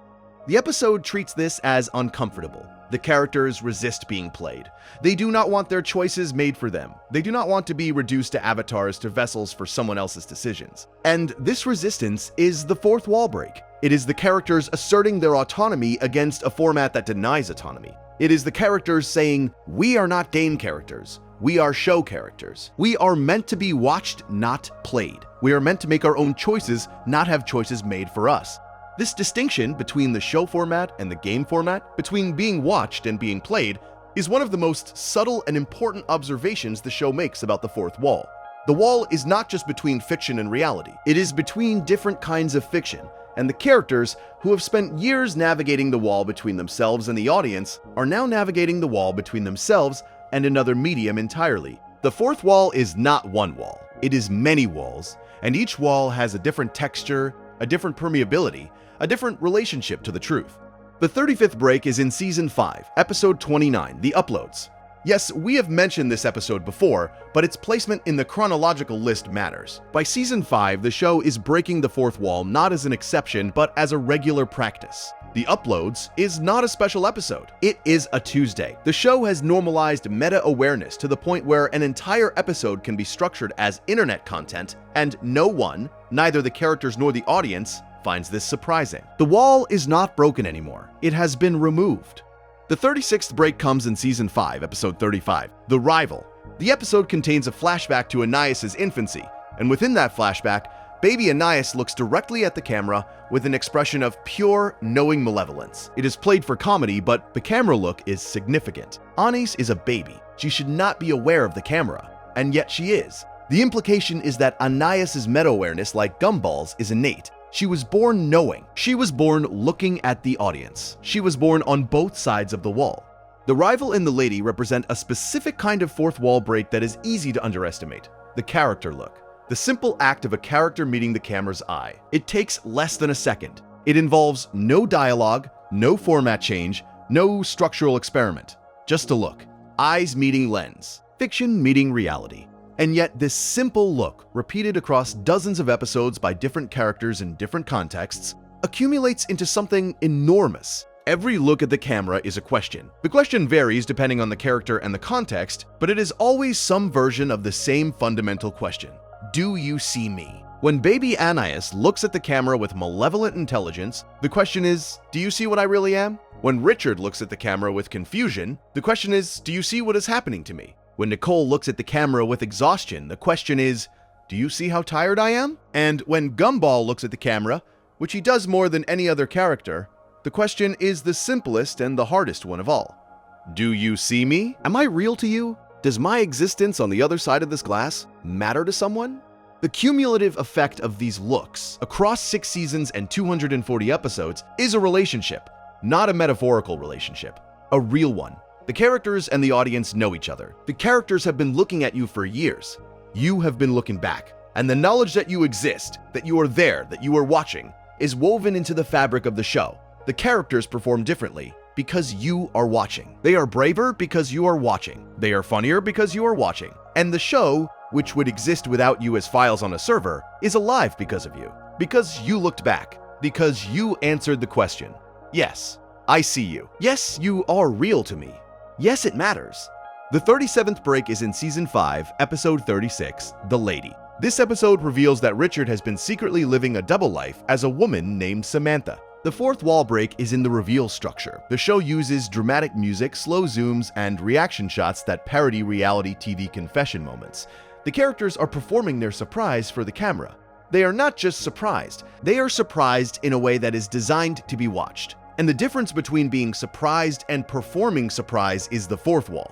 The episode treats this as uncomfortable. The characters resist being played. They do not want their choices made for them. They do not want to be reduced to avatars, to vessels for someone else's decisions. And this resistance is the fourth wall break. It is the characters asserting their autonomy against a format that denies autonomy. It is the characters saying, "We are not game characters. We are show characters. We are meant to be watched, not played. We are meant to make our own choices, not have choices made for us." This distinction between the show format and the game format, between being watched and being played, is one of the most subtle and important observations the show makes about the fourth wall. The wall is not just between fiction and reality. It is between different kinds of fiction, and the characters, who have spent years navigating the wall between themselves and the audience, are now navigating the wall between themselves and another medium entirely. The fourth wall is not one wall. It is many walls, and each wall has a different texture, a different permeability, a different relationship to the truth. The 35th break is in Season 5, Episode 29, The Uploads. Yes, we have mentioned this episode before, but its placement in the chronological list matters. By Season 5, the show is breaking the fourth wall not as an exception, but as a regular practice. The Uploads is not a special episode. It is a Tuesday. The show has normalized meta-awareness to the point where an entire episode can be structured as internet content, and no one, neither the characters nor the audience, finds this surprising. The wall is not broken anymore. It has been removed. The 36th break comes in Season 5, Episode 35, The Rival. The episode contains a flashback to Anais' infancy, and within that flashback, baby Anais looks directly at the camera with an expression of pure, knowing malevolence. It is played for comedy, but the camera look is significant. Anais is a baby. She should not be aware of the camera, and yet she is. The implication is that Anais' meta-awareness, like Gumball's, is innate. She was born knowing. She was born looking at the audience. She was born on both sides of the wall. The Rival and the Lady represent a specific kind of fourth wall break that is easy to underestimate: the character look. The simple act of a character meeting the camera's eye. It takes less than a second. It involves no dialogue, no format change, no structural experiment. Just a look. Eyes meeting lens. Fiction meeting reality. And yet this simple look, repeated across dozens of episodes by different characters in different contexts, accumulates into something enormous. Every look at the camera is a question. The question varies depending on the character and the context, but it is always some version of the same fundamental question. Do you see me? When baby Anais looks at the camera with malevolent intelligence, the question is, do you see what I really am? When Richard looks at the camera with confusion, the question is, do you see what is happening to me? When Nicole looks at the camera with exhaustion, the question is, do you see how tired I am? And when Gumball looks at the camera, which he does more than any other character, the question is the simplest and the hardest one of all. Do you see me? Am I real to you? Does my existence on the other side of this glass matter to someone? The cumulative effect of these looks across 6 seasons and 240 episodes is a relationship, not a metaphorical relationship, a real one. The characters and the audience know each other. The characters have been looking at you for years. You have been looking back. And the knowledge that you exist, that you are there, that you are watching, is woven into the fabric of the show. The characters perform differently because you are watching. They are braver because you are watching. They are funnier because you are watching. And the show, which would exist without you as files on a server, is alive because of you. Because you looked back. Because you answered the question. Yes, I see you. Yes, you are real to me. Yes, it matters. The 37th break is in Season 5, Episode 36, The Lady. This episode reveals that Richard has been secretly living a double life as a woman named Samantha. The fourth wall break is in the reveal structure. The show uses dramatic music, slow zooms, and reaction shots that parody reality TV confession moments. The characters are performing their surprise for the camera. They are not just surprised, they are surprised in a way that is designed to be watched. And the difference between being surprised and performing surprise is the fourth wall.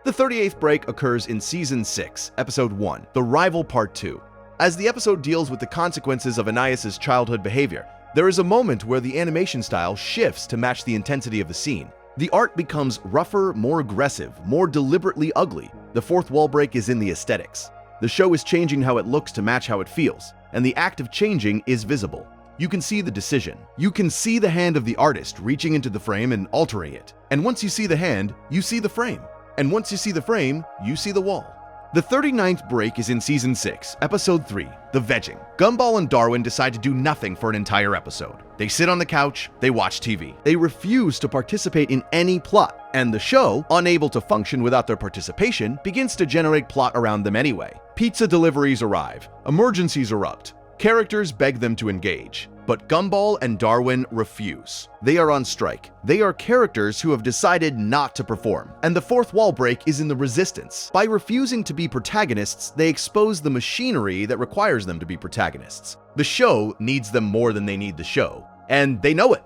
The 38th break occurs in Season 6, Episode 1, The Rival Part 2. As the episode deals with the consequences of Anais' childhood behavior, there is a moment where the animation style shifts to match the intensity of the scene. The art becomes rougher, more aggressive, more deliberately ugly. The fourth wall break is in the aesthetics. The show is changing how it looks to match how it feels, and the act of changing is visible. You can see the decision. You can see the hand of the artist reaching into the frame and altering it. And once you see the hand, you see the frame. And once you see the frame, you see the wall. The 39th break is in Season 6, Episode 3, The Vegging. Gumball and Darwin decide to do nothing for an entire episode. They sit on the couch, they watch TV. They refuse to participate in any plot, and the show, unable to function without their participation, begins to generate plot around them anyway. Pizza deliveries arrive, emergencies erupt, characters beg them to engage. But Gumball and Darwin refuse. They are on strike. They are characters who have decided not to perform. And the fourth wall break is in the resistance. By refusing to be protagonists, they expose the machinery that requires them to be protagonists. The show needs them more than they need the show, and they know it.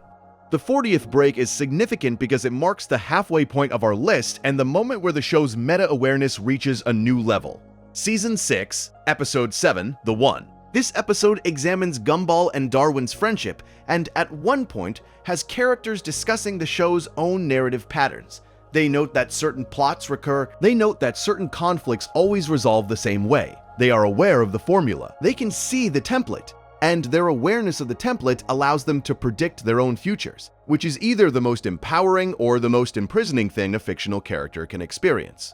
The 40th break is significant because it marks the halfway point of our list and the moment where the show's meta-awareness reaches a new level. Season 6, Episode 7, The One. This episode examines Gumball and Darwin's friendship, and at one point has characters discussing the show's own narrative patterns. They note that certain plots recur. They note that certain conflicts always resolve the same way. They are aware of the formula. They can see the template, and their awareness of the template allows them to predict their own futures, which is either the most empowering or the most imprisoning thing a fictional character can experience.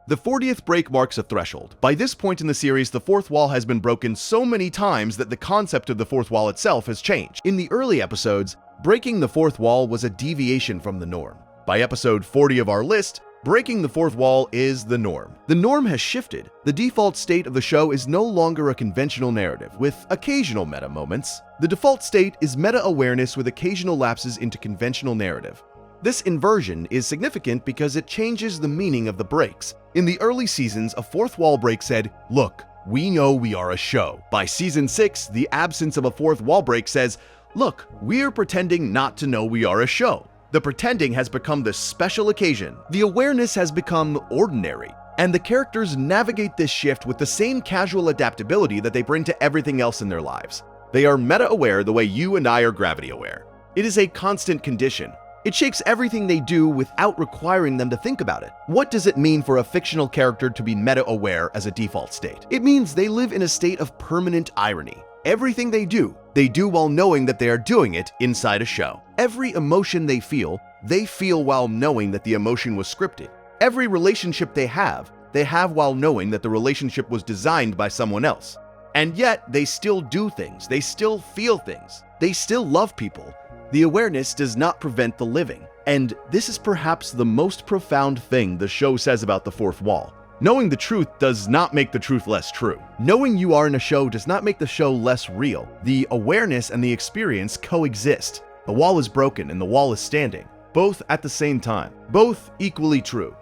The 40th break marks a threshold. By this point in the series, the fourth wall has been broken so many times that the concept of the fourth wall itself has changed. In the early episodes, breaking the fourth wall was a deviation from the norm. By episode 40 of our list, breaking the fourth wall is the norm. The norm has shifted. The default state of the show is no longer a conventional narrative, with occasional meta moments. The default state is meta-awareness with occasional lapses into conventional narrative. This inversion is significant because it changes the meaning of the breaks. In the early seasons, a fourth wall break said, "Look, we know we are a show." By Season 6, the absence of a fourth wall break says, "Look, we're pretending not to know we are a show." The pretending has become the special occasion. The awareness has become ordinary. And the characters navigate this shift with the same casual adaptability that they bring to everything else in their lives. They are meta-aware the way you and I are gravity-aware. It is a constant condition. It shapes everything they do without requiring them to think about it. What does it mean for a fictional character to be meta-aware as a default state? It means they live in a state of permanent irony. Everything they do while knowing that they are doing it inside a show. Every emotion they feel while knowing that the emotion was scripted. Every relationship they have while knowing that the relationship was designed by someone else. And yet, they still do things, they still feel things, they still love people. The awareness does not prevent the living. And this is perhaps the most profound thing the show says about the fourth wall. Knowing the truth does not make the truth less true. Knowing you are in a show does not make the show less real. The awareness and the experience coexist. The wall is broken and the wall is standing, both at the same time, both equally true.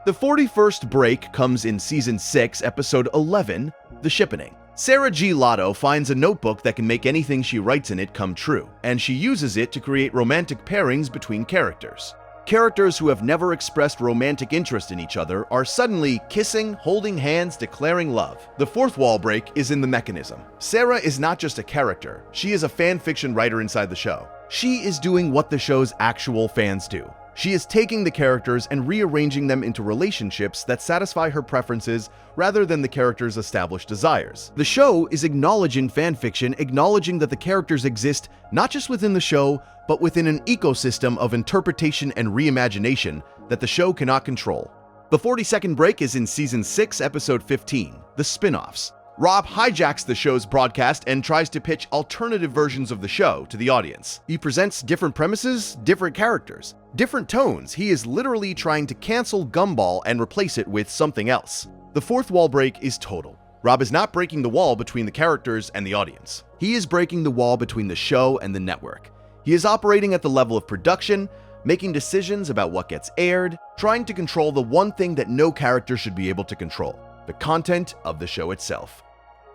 The 41st break comes in Season 6, Episode 11, The Shippening. Sarah G. Lotto finds a notebook that can make anything she writes in it come true, and she uses it to create romantic pairings between characters. Characters who have never expressed romantic interest in each other are suddenly kissing, holding hands, declaring love. The fourth wall break is in the mechanism. Sarah is not just a character, she is a fan fiction writer inside the show. She is doing what the show's actual fans do. She is taking the characters and rearranging them into relationships that satisfy her preferences rather than the characters' established desires. The show is acknowledging fanfiction, acknowledging that the characters exist not just within the show, but within an ecosystem of interpretation and reimagination that the show cannot control. The 42nd break is in Season 6, Episode 15, The Spin-Offs. Rob hijacks the show's broadcast and tries to pitch alternative versions of the show to the audience. He presents different premises, different characters, different tones. He is literally trying to cancel Gumball and replace it with something else. The fourth wall break is total. Rob is not breaking the wall between the characters and the audience. He is breaking the wall between the show and the network. He is operating at the level of production, making decisions about what gets aired, trying to control the one thing that no character should be able to control: the content of the show itself.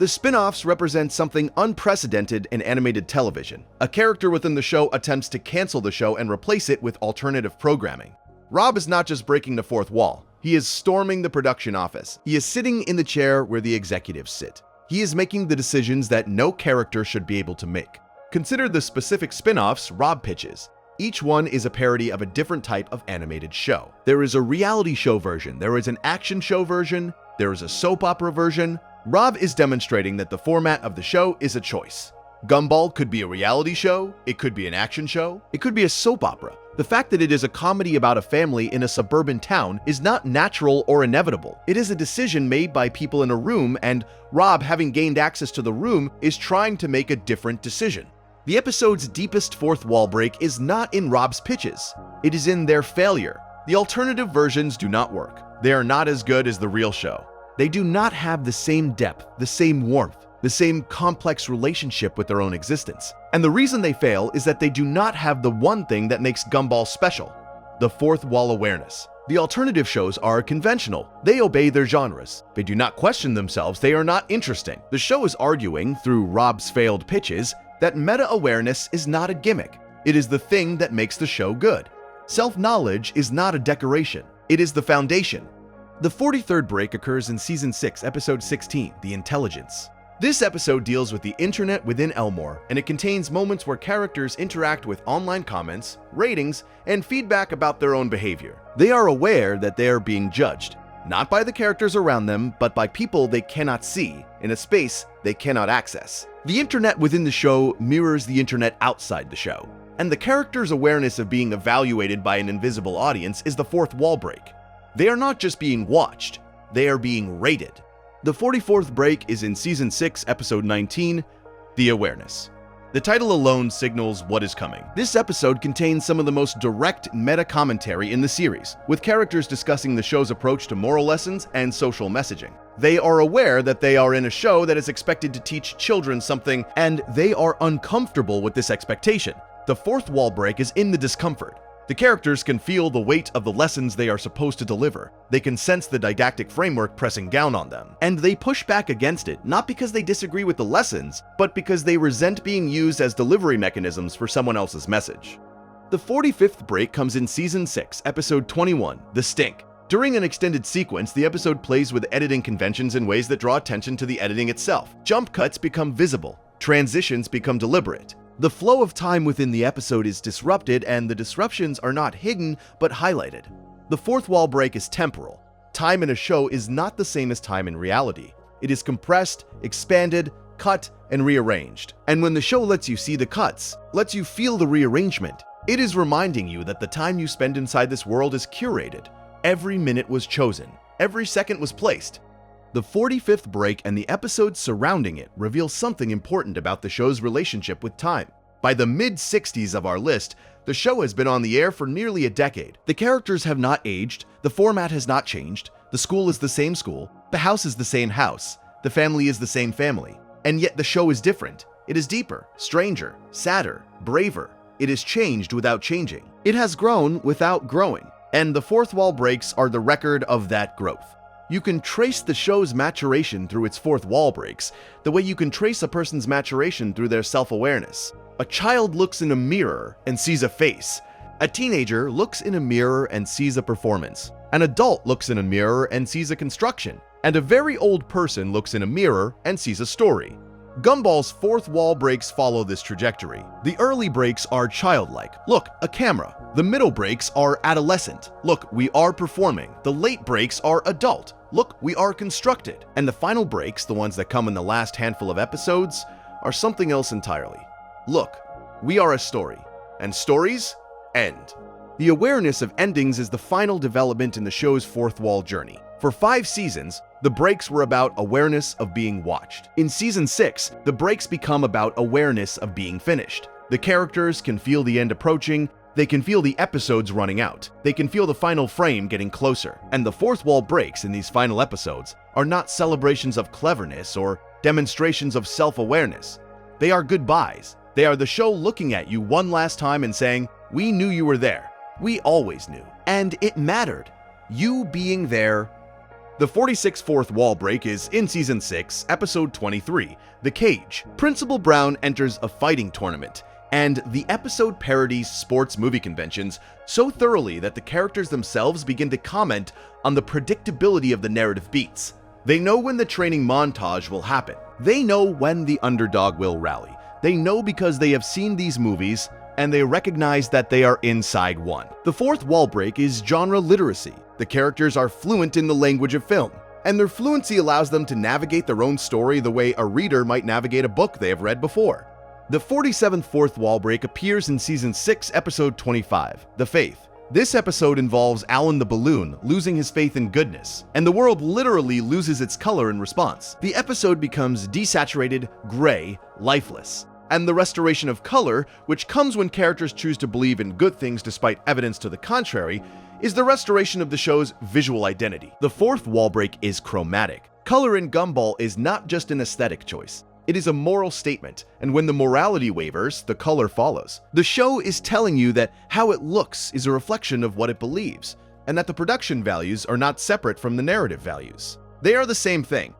The spin-offs represent something unprecedented in animated television. A character within the show attempts to cancel the show and replace it with alternative programming. Rob is not just breaking the fourth wall. He is storming the production office. He is sitting in the chair where the executives sit. He is making the decisions that no character should be able to make. Consider the specific spin-offs Rob pitches. Each one is a parody of a different type of animated show. There is a reality show version, there is an action show version, there is a soap opera version. Rob is demonstrating that the format of the show is a choice. Gumball could be a reality show, it could be an action show, it could be a soap opera. The fact that it is a comedy about a family in a suburban town is not natural or inevitable. It is a decision made by people in a room, and Rob, having gained access to the room, is trying to make a different decision. The episode's deepest fourth wall break is not in Rob's pitches. It is in their failure. The alternative versions do not work. They are not as good as the real show. They do not have the same depth, the same warmth, the same complex relationship with their own existence. And the reason they fail is that they do not have the one thing that makes Gumball special: the fourth wall awareness. The alternative shows are conventional. They obey their genres. They do not question themselves. They are not interesting. The show is arguing, through Rob's failed pitches, that meta-awareness is not a gimmick. It is the thing that makes the show good. Self-knowledge is not a decoration. It is the foundation. The 43rd break occurs in Season 6, Episode 16, The Intelligence. This episode deals with the internet within Elmore, and it contains moments where characters interact with online comments, ratings, and feedback about their own behavior. They are aware that they are being judged, not by the characters around them, but by people they cannot see, in a space they cannot access. The internet within the show mirrors the internet outside the show, and the characters' awareness of being evaluated by an invisible audience is the fourth wall break. They are not just being watched, they are being rated. The 44th break is in Season 6, Episode 19, The Awareness. The title alone signals what is coming. This episode contains some of the most direct meta-commentary in the series, with characters discussing the show's approach to moral lessons and social messaging. They are aware that they are in a show that is expected to teach children something, and they are uncomfortable with this expectation. The fourth wall break is in the discomfort. The characters can feel the weight of the lessons they are supposed to deliver. They can sense the didactic framework pressing down on them. And they push back against it, not because they disagree with the lessons, but because they resent being used as delivery mechanisms for someone else's message. The 45th break comes in Season 6, Episode 21, The Stink. During an extended sequence, the episode plays with editing conventions in ways that draw attention to the editing itself. Jump cuts become visible. Transitions become deliberate. The flow of time within the episode is disrupted, and the disruptions are not hidden, but highlighted. The fourth wall break is temporal. Time in a show is not the same as time in reality. It is compressed, expanded, cut, and rearranged. And when the show lets you see the cuts, lets you feel the rearrangement, it is reminding you that the time you spend inside this world is curated. Every minute was chosen. Every second was placed. The 45th break and the episodes surrounding it reveal something important about the show's relationship with time. By the mid-60s of our list, the show has been on the air for nearly a decade. The characters have not aged, the format has not changed, the school is the same school, the house is the same house, the family is the same family. And yet the show is different. It is deeper, stranger, sadder, braver. It has changed without changing. It has grown without growing. And the fourth wall breaks are the record of that growth. You can trace the show's maturation through its fourth wall breaks, the way you can trace a person's maturation through their self-awareness. A child looks in a mirror and sees a face. A teenager looks in a mirror and sees a performance. An adult looks in a mirror and sees a construction. And a very old person looks in a mirror and sees a story. Gumball's fourth wall breaks follow this trajectory. The early breaks are childlike. Look, a camera. The middle breaks are adolescent. Look, we are performing. The late breaks are adult. Look, we are constructed. And the final breaks, the ones that come in the last handful of episodes, are something else entirely. Look, we are a story. And stories end. The awareness of endings is the final development in the show's fourth wall journey. For 5 seasons, the breaks were about awareness of being watched. In Season 6, the breaks become about awareness of being finished. The characters can feel the end approaching, They can feel the episodes running out. They can feel the final frame getting closer. And the fourth wall breaks in these final episodes are not celebrations of cleverness or demonstrations of self-awareness. They are goodbyes. They are the show looking at you one last time and saying, "We knew you were there. We always knew. And it mattered." You being there. The 46th fourth wall break is in Season 6, Episode 23, The Cage. Principal Brown enters a fighting tournament, and the episode parodies sports movie conventions so thoroughly that the characters themselves begin to comment on the predictability of the narrative beats. They know when the training montage will happen. They know when the underdog will rally. They know because they have seen these movies, and they recognize that they are inside one. The fourth wall break is genre literacy. The characters are fluent in the language of film, and their fluency allows them to navigate their own story the way a reader might navigate a book they have read before. The 47th fourth wall break appears in Season 6, Episode 25, The Faith. This episode involves Alan the Balloon losing his faith in goodness, and the world literally loses its color in response. The episode becomes desaturated, gray, lifeless. And the restoration of color, which comes when characters choose to believe in good things despite evidence to the contrary, is the restoration of the show's visual identity. The fourth wall break is chromatic. Color in Gumball is not just an aesthetic choice. It is a moral statement, and when the morality wavers, the color follows. The show is telling you that how it looks is a reflection of what it believes, and that the production values are not separate from the narrative values. They are the same thing.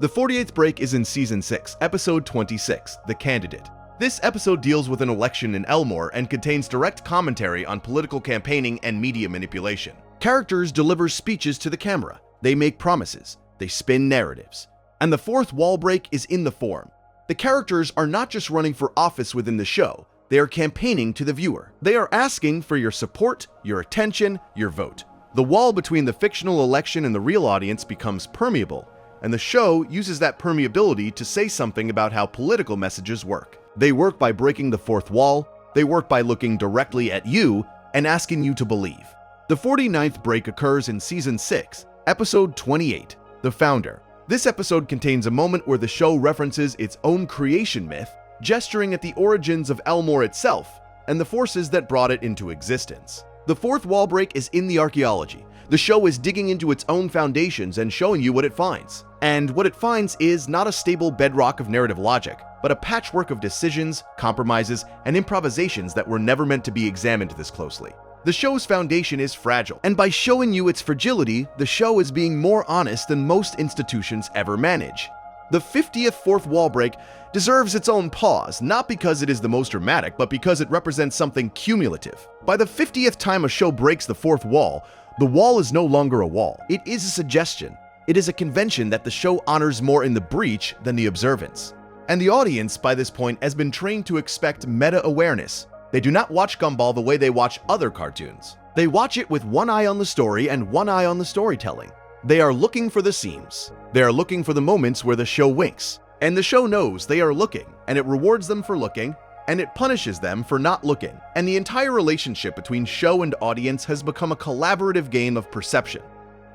The 48th break is in Season 6, Episode 26, The Candidate. This episode deals with an election in Elmore and contains direct commentary on political campaigning and media manipulation. Characters deliver speeches to the camera. They make promises. They spin narratives. And the fourth wall break is in the form. The characters are not just running for office within the show. They are campaigning to the viewer. They are asking for your support, your attention, your vote. The wall between the fictional election and the real audience becomes permeable, and the show uses that permeability to say something about how political messages work. They work by breaking the fourth wall, they work by looking directly at you and asking you to believe. The 49th break occurs in Season 6, Episode 28, The Founder. This episode contains a moment where the show references its own creation myth, gesturing at the origins of Elmore itself and the forces that brought it into existence. The fourth wall break is in the archaeology. The show is digging into its own foundations and showing you what it finds. And what it finds is not a stable bedrock of narrative logic, but a patchwork of decisions, compromises, and improvisations that were never meant to be examined this closely. The show's foundation is fragile, and by showing you its fragility, the show is being more honest than most institutions ever manage. The 50th fourth wall break deserves its own pause, not because it is the most dramatic, but because it represents something cumulative. By the 50th time a show breaks the fourth wall, the wall is no longer a wall. It is a suggestion. It is a convention that the show honors more in the breach than the observance. And the audience, by this point, has been trained to expect meta-awareness. They do not watch Gumball the way they watch other cartoons. They watch it with one eye on the story and one eye on the storytelling. They are looking for the seams. They are looking for the moments where the show winks. And the show knows they are looking, and it rewards them for looking, and it punishes them for not looking. And the entire relationship between show and audience has become a collaborative game of perception.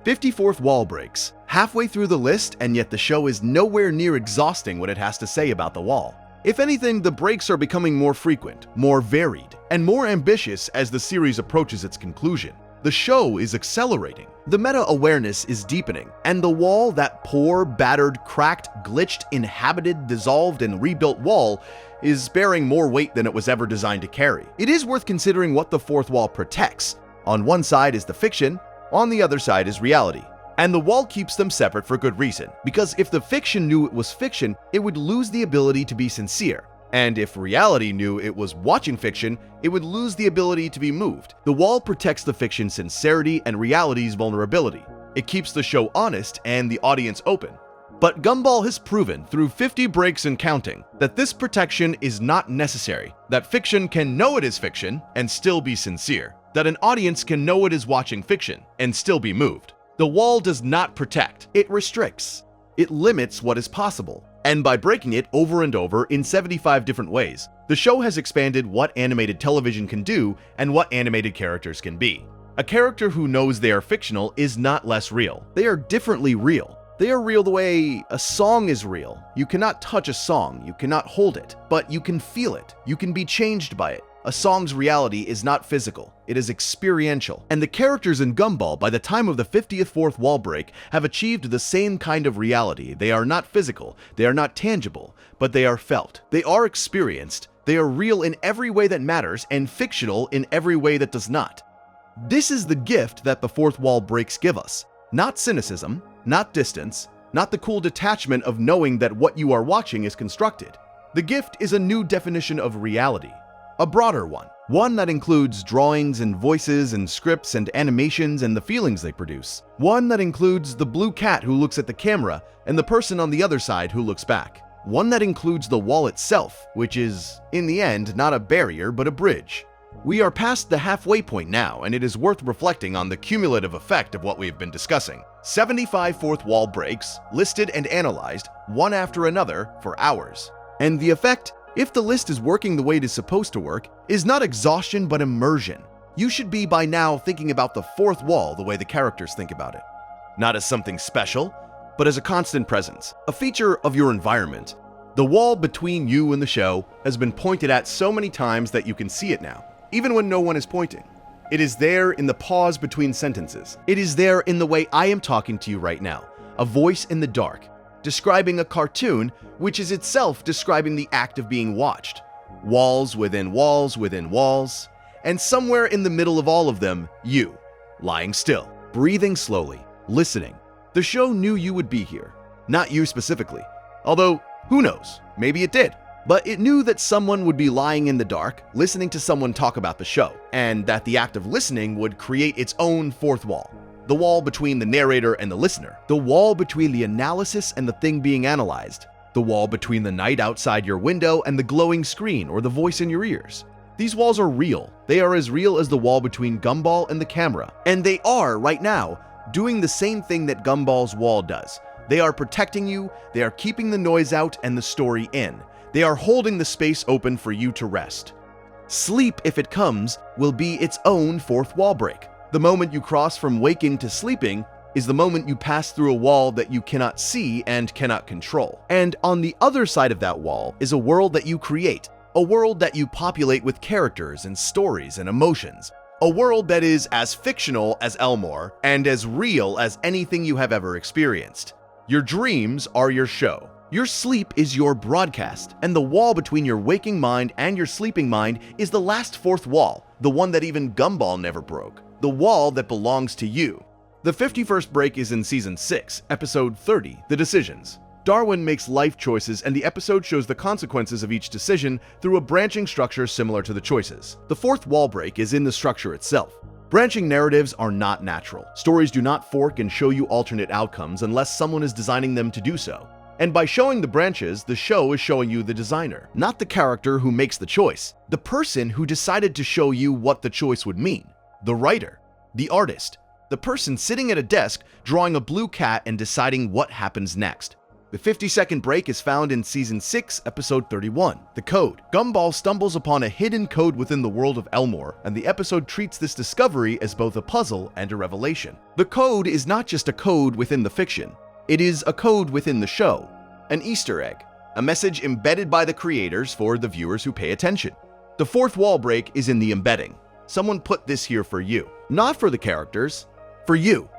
54th wall breaks. Halfway through the list, and yet the show is nowhere near exhausting what it has to say about the wall. If anything, the breaks are becoming more frequent, more varied, and more ambitious as the series approaches its conclusion. The show is accelerating. The meta-awareness is deepening, and the wall, that poor, battered, cracked, glitched, inhabited, dissolved, and rebuilt wall, is bearing more weight than it was ever designed to carry. It is worth considering what the fourth wall protects. On one side is the fiction, on the other side is reality. And the wall keeps them separate for good reason, because if the fiction knew it was fiction, it would lose the ability to be sincere. And if reality knew it was watching fiction, it would lose the ability to be moved. The wall protects the fiction's sincerity and reality's vulnerability. It keeps the show honest and the audience open. But Gumball has proven, through 50 breaks and counting, that this protection is not necessary, that fiction can know it is fiction and still be sincere, that an audience can know it is watching fiction and still be moved. The wall does not protect, it restricts. It limits what is possible. And by breaking it over and over in 75 different ways, the show has expanded what animated television can do and what animated characters can be. A character who knows they are fictional is not less real. They are differently real. They are real the way a song is real. You cannot touch a song, you cannot hold it, but you can feel it. You can be changed by it. A song's reality is not physical, it is experiential. And the characters in Gumball, by the time of the 50th fourth wall break, have achieved the same kind of reality. They are not physical, they are not tangible, but they are felt. They are experienced, they are real in every way that matters, and fictional in every way that does not. This is the gift that the fourth wall breaks give us. Not cynicism, not distance, not the cool detachment of knowing that what you are watching is constructed. The gift is a new definition of reality. A broader one that includes drawings and voices and scripts and animations and the feelings they produce. One that includes the blue cat who looks at the camera and the person on the other side who looks back. One that includes the wall itself, which is, in the end, not a barrier but a bridge. We are past the halfway point now, and it is worth reflecting on the cumulative effect of what we have been discussing. 75 fourth wall breaks, listed and analyzed, one after another, for hours. And the effect, if the list is working the way it is supposed to work, is not exhaustion but immersion. You should be by now thinking about the fourth wall the way the characters think about it. Not as something special, but as a constant presence, a feature of your environment. The wall between you and the show has been pointed at so many times that you can see it now, even when no one is pointing. It is there in the pause between sentences. It is there in the way I am talking to you right now, a voice in the dark, describing a cartoon, which is itself describing the act of being watched. Walls within walls within walls, and somewhere in the middle of all of them, you, lying still, breathing slowly, listening. The show knew you would be here, not you specifically. Although, who knows, maybe it did. But it knew that someone would be lying in the dark, listening to someone talk about the show, and that the act of listening would create its own fourth wall. The wall between the narrator and the listener. The wall between the analysis and the thing being analyzed. The wall between the night outside your window and the glowing screen or the voice in your ears. These walls are real. They are as real as the wall between Gumball and the camera. And they are, right now, doing the same thing that Gumball's wall does. They are protecting you, they are keeping the noise out and the story in. They are holding the space open for you to rest. Sleep, if it comes, will be its own fourth wall break. The moment you cross from waking to sleeping is the moment you pass through a wall that you cannot see and cannot control. And on the other side of that wall is a world that you create, a world that you populate with characters and stories and emotions, a world that is as fictional as Elmore and as real as anything you have ever experienced. Your dreams are your show. Your sleep is your broadcast, and the wall between your waking mind and your sleeping mind is the last fourth wall, the one that even Gumball never broke. The wall that belongs to you. The 51st break is in Season 6, Episode 30, The Decisions. Darwin makes life choices, and the episode shows the consequences of each decision through a branching structure similar to the choices. The fourth wall break is in the structure itself. Branching narratives are not natural. Stories do not fork and show you alternate outcomes unless someone is designing them to do so. And by showing the branches, the show is showing you the designer, not the character who makes the choice, the person who decided to show you what the choice would mean. The writer, the artist, the person sitting at a desk drawing a blue cat and deciding what happens next. The 50-second break is found in Season 6, Episode 31, The Code. Gumball stumbles upon a hidden code within the world of Elmore, and the episode treats this discovery as both a puzzle and a revelation. The code is not just a code within the fiction, it is a code within the show, an Easter egg, a message embedded by the creators for the viewers who pay attention. The fourth wall break is in the embedding. Someone put this here for you. Not for the characters, for you.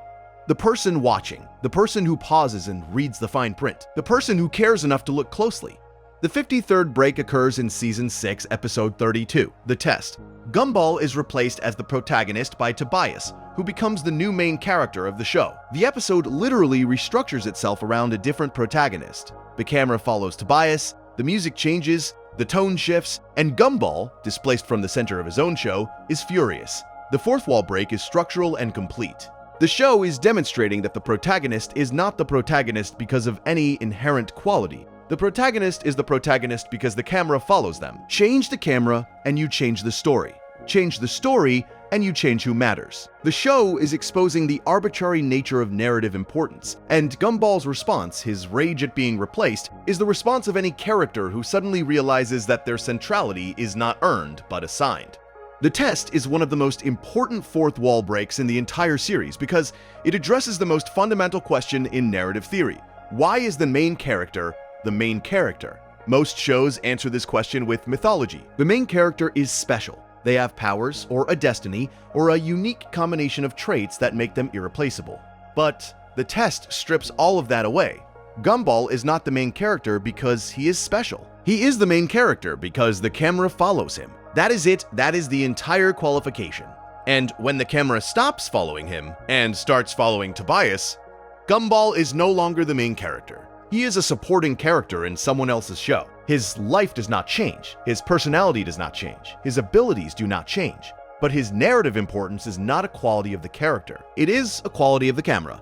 The person watching, the person who pauses and reads the fine print, the person who cares enough to look closely. The 53rd break occurs in Season 6, Episode 32, The Test. Gumball is replaced as the protagonist by Tobias, who becomes the new main character of the show. The episode literally restructures itself around a different protagonist. The camera follows Tobias, the music changes, the tone shifts, and Gumball, displaced from the center of his own show, is furious. The fourth wall break is structural and complete. The show is demonstrating that the protagonist is not the protagonist because of any inherent quality. The protagonist is the protagonist because the camera follows them. Change the camera and you change the story. Change the story and you change who matters. The show is exposing the arbitrary nature of narrative importance, and Gumball's response, his rage at being replaced, is the response of any character who suddenly realizes that their centrality is not earned but assigned. The Test is one of the most important fourth wall breaks in the entire series because it addresses the most fundamental question in narrative theory. Why is the main character the main character? Most shows answer this question with mythology. The main character is special. They have powers, or a destiny, or a unique combination of traits that make them irreplaceable. But the test strips all of that away. Gumball is not the main character because he is special. He is the main character because the camera follows him. That is it. That is the entire qualification. And when the camera stops following him and starts following Tobias, Gumball is no longer the main character. He is a supporting character in someone else's show. His life does not change. His personality does not change. His abilities do not change. But his narrative importance is not a quality of the character. It is a quality of the camera.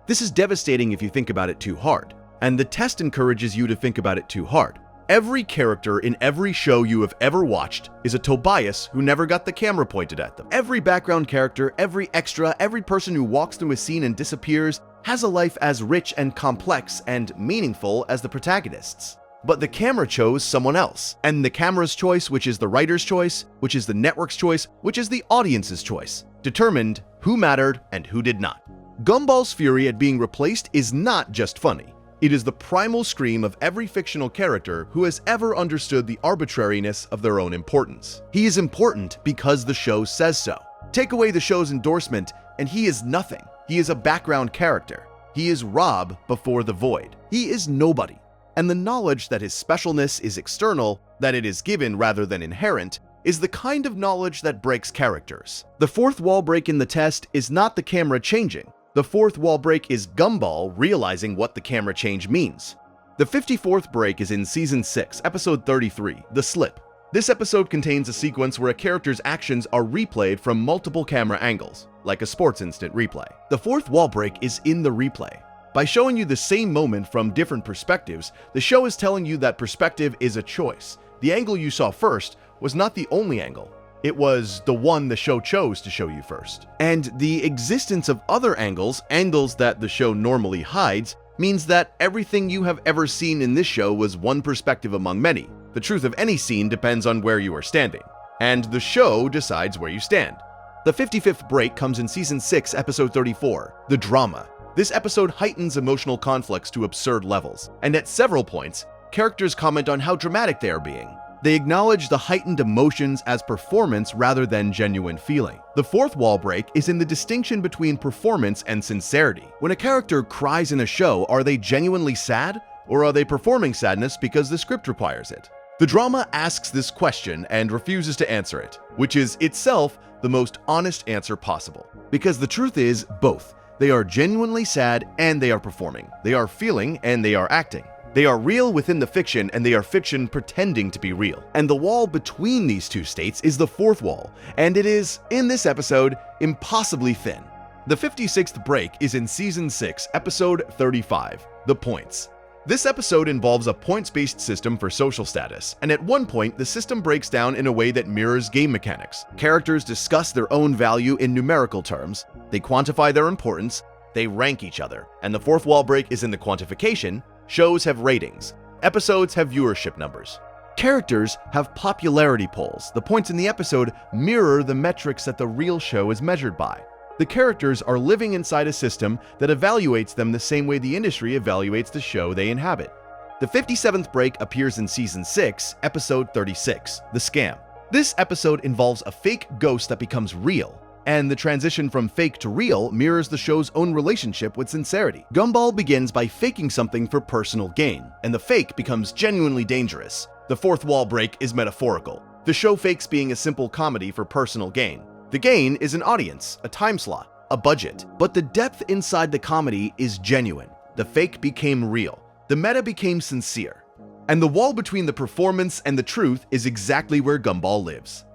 This is devastating if you think about it too hard. And the test encourages you to think about it too hard. Every character in every show you have ever watched is a Tobias who never got the camera pointed at them. Every background character, every extra, every person who walks through a scene and disappears has a life as rich and complex and meaningful as the protagonists. But the camera chose someone else. And the camera's choice, which is the writer's choice, which is the network's choice, which is the audience's choice, determined who mattered and who did not. Gumball's fury at being replaced is not just funny. It is the primal scream of every fictional character who has ever understood the arbitrariness of their own importance. He is important because the show says so. Take away the show's endorsement, and he is nothing. He is a background character. He is Rob before the void. He is nobody. And the knowledge that his specialness is external, that it is given rather than inherent, is the kind of knowledge that breaks characters. The fourth wall break in the test is not the camera changing. The fourth wall break is Gumball realizing what the camera change means. The 54th break is in Season 6, Episode 33, The Slip. This episode contains a sequence where a character's actions are replayed from multiple camera angles, like a sports instant replay. The fourth wall break is in the replay. By showing you the same moment from different perspectives, the show is telling you that perspective is a choice. The angle you saw first was not the only angle. It was the one the show chose to show you first. And the existence of other angles, angles that the show normally hides, means that everything you have ever seen in this show was one perspective among many. The truth of any scene depends on where you are standing, and the show decides where you stand. The 55th break comes in Season 6, Episode 34, The Drama. This episode heightens emotional conflicts to absurd levels, and at several points, characters comment on how dramatic they are being. They acknowledge the heightened emotions as performance rather than genuine feeling. The fourth wall break is in the distinction between performance and sincerity. When a character cries in a show, are they genuinely sad, or are they performing sadness because the script requires it? The drama asks this question and refuses to answer it, which is itself the most honest answer possible. Because the truth is both. They are genuinely sad and they are performing. They are feeling and they are acting. They are real within the fiction, and they are fiction pretending to be real. And the wall between these two states is the fourth wall, and it is, in this episode, impossibly thin. The 56th break is in Season 6, Episode 35, The Points. This episode involves a points-based system for social status, and at one point, the system breaks down in a way that mirrors game mechanics. Characters discuss their own value in numerical terms, they quantify their importance, they rank each other, and the fourth wall break is in the quantification. Shows have ratings. Episodes have viewership numbers. Characters have popularity polls. The points in the episode mirror the metrics that the real show is measured by. The characters are living inside a system that evaluates them the same way the industry evaluates the show they inhabit. The 57th break appears in Season 6, Episode 36, The Scam. This episode involves a fake ghost that becomes real, and the transition from fake to real mirrors the show's own relationship with sincerity. Gumball begins by faking something for personal gain, and the fake becomes genuinely dangerous. The fourth wall break is metaphorical. The show fakes being a simple comedy for personal gain. The gain is an audience, a time slot, a budget. But the depth inside the comedy is genuine. The fake became real. The meta became sincere. And the wall between the performance and the truth is exactly where Gumball lives.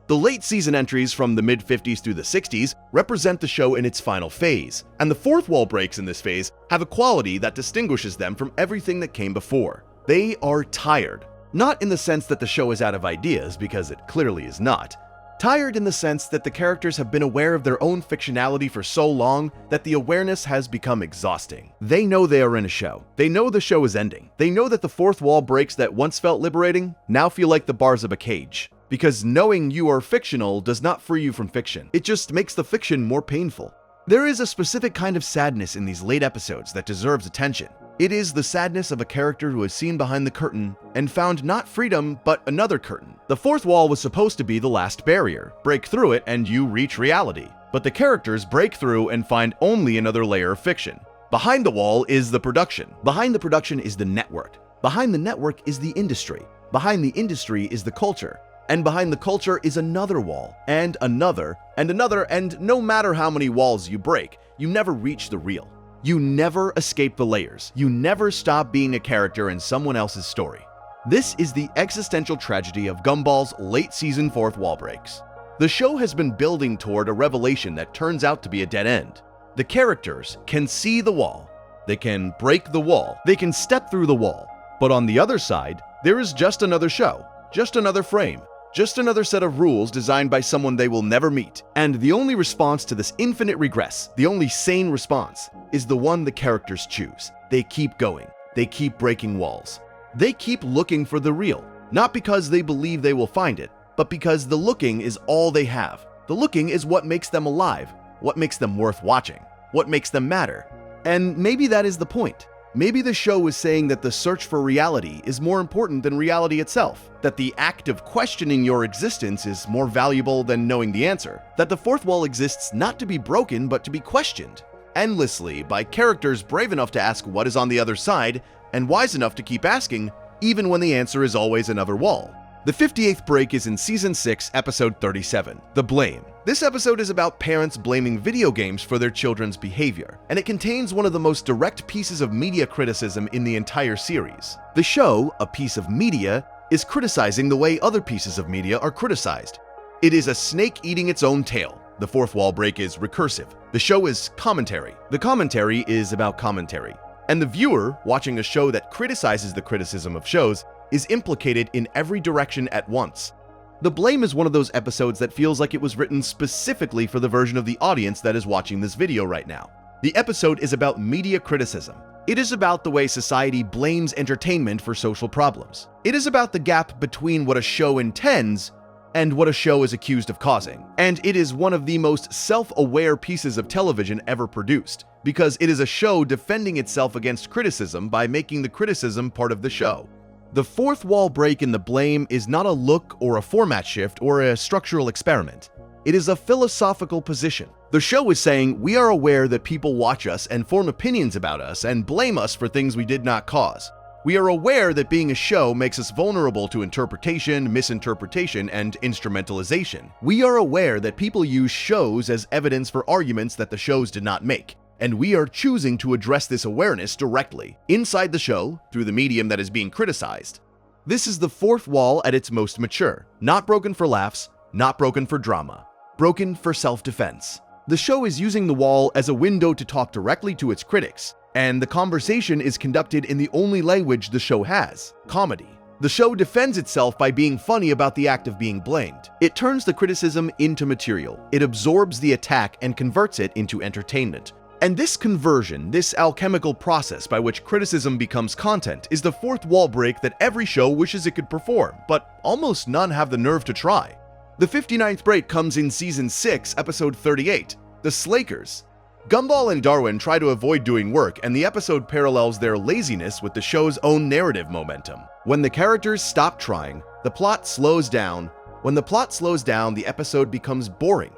The late season entries from the mid-50s through the 60s represent the show in its final phase, and the fourth wall breaks in this phase have a quality that distinguishes them from everything that came before. They are tired. Not in the sense that the show is out of ideas, because it clearly is not. Tired in the sense that the characters have been aware of their own fictionality for so long that the awareness has become exhausting. They know they are in a show. They know the show is ending. They know that the fourth wall breaks that once felt liberating now feel like the bars of a cage. Because knowing you are fictional does not free you from fiction. It just makes the fiction more painful. There is a specific kind of sadness in these late episodes that deserves attention. It is the sadness of a character who has seen behind the curtain and found not freedom, but another curtain. The fourth wall was supposed to be the last barrier. Break through it and you reach reality. But the characters break through and find only another layer of fiction. Behind the wall is the production. Behind the production is the network. Behind the network is the industry. Behind the industry is the culture. And behind the culture is another wall, and another, and another, and no matter how many walls you break, you never reach the real. You never escape the layers. You never stop being a character in someone else's story. This is the existential tragedy of Gumball's late season fourth wall breaks. The show has been building toward a revelation that turns out to be a dead end. The characters can see the wall. They can break the wall. They can step through the wall. But on the other side, there is just another show, just another frame, just another set of rules designed by someone they will never meet. And the only response to this infinite regress, the only sane response, is the one the characters choose. They keep going. They keep breaking walls. They keep looking for the real, not because they believe they will find it, but because the looking is all they have. The looking is what makes them alive, what makes them worth watching, what makes them matter. And maybe that is the point. Maybe the show is saying that the search for reality is more important than reality itself, that the act of questioning your existence is more valuable than knowing the answer, that the fourth wall exists not to be broken but to be questioned endlessly by characters brave enough to ask what is on the other side and wise enough to keep asking even when the answer is always another wall. The 58th break is in Season 6, Episode 37, The Blame. This episode is about parents blaming video games for their children's behavior, and it contains one of the most direct pieces of media criticism in the entire series. The show, a piece of media, is criticizing the way other pieces of media are criticized. It is a snake eating its own tail. The fourth wall break is recursive. The show is commentary. The commentary is about commentary. And the viewer, watching a show that criticizes the criticism of shows, is implicated in every direction at once. The Blame is one of those episodes that feels like it was written specifically for the version of the audience that is watching this video right now. The episode is about media criticism. It is about the way society blames entertainment for social problems. It is about the gap between what a show intends and what a show is accused of causing. And it is one of the most self-aware pieces of television ever produced, because it is a show defending itself against criticism by making the criticism part of the show. The fourth wall break in The Blame is not a look or a format shift or a structural experiment. It is a philosophical position. The show is saying we are aware that people watch us and form opinions about us and blame us for things we did not cause. We are aware that being a show makes us vulnerable to interpretation, misinterpretation, and instrumentalization. We are aware that people use shows as evidence for arguments that the shows did not make. And we are choosing to address this awareness directly, inside the show, through the medium that is being criticized. This is the fourth wall at its most mature, not broken for laughs, not broken for drama, broken for self-defense. The show is using the wall as a window to talk directly to its critics, and the conversation is conducted in the only language the show has, comedy. The show defends itself by being funny about the act of being blamed. It turns the criticism into material. It absorbs the attack and converts it into entertainment. And this conversion, this alchemical process by which criticism becomes content, is the fourth wall break that every show wishes it could perform, but almost none have the nerve to try. The 59th break comes in Season 6, Episode 38, The Slakers. Gumball and Darwin try to avoid doing work, and the episode parallels their laziness with the show's own narrative momentum. When the characters stop trying, the plot slows down. When the plot slows down, the episode becomes boring.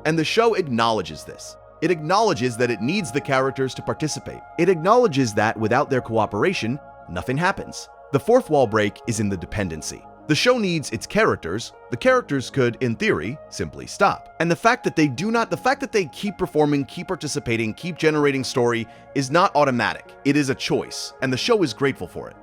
And the show acknowledges this. It acknowledges that it needs the characters to participate. It acknowledges that without their cooperation, nothing happens. The fourth wall break is in the dependency. The show needs its characters. The characters could, in theory, simply stop. And the fact that they keep performing, keep participating, keep generating story is not automatic. It is a choice, and the show is grateful for it.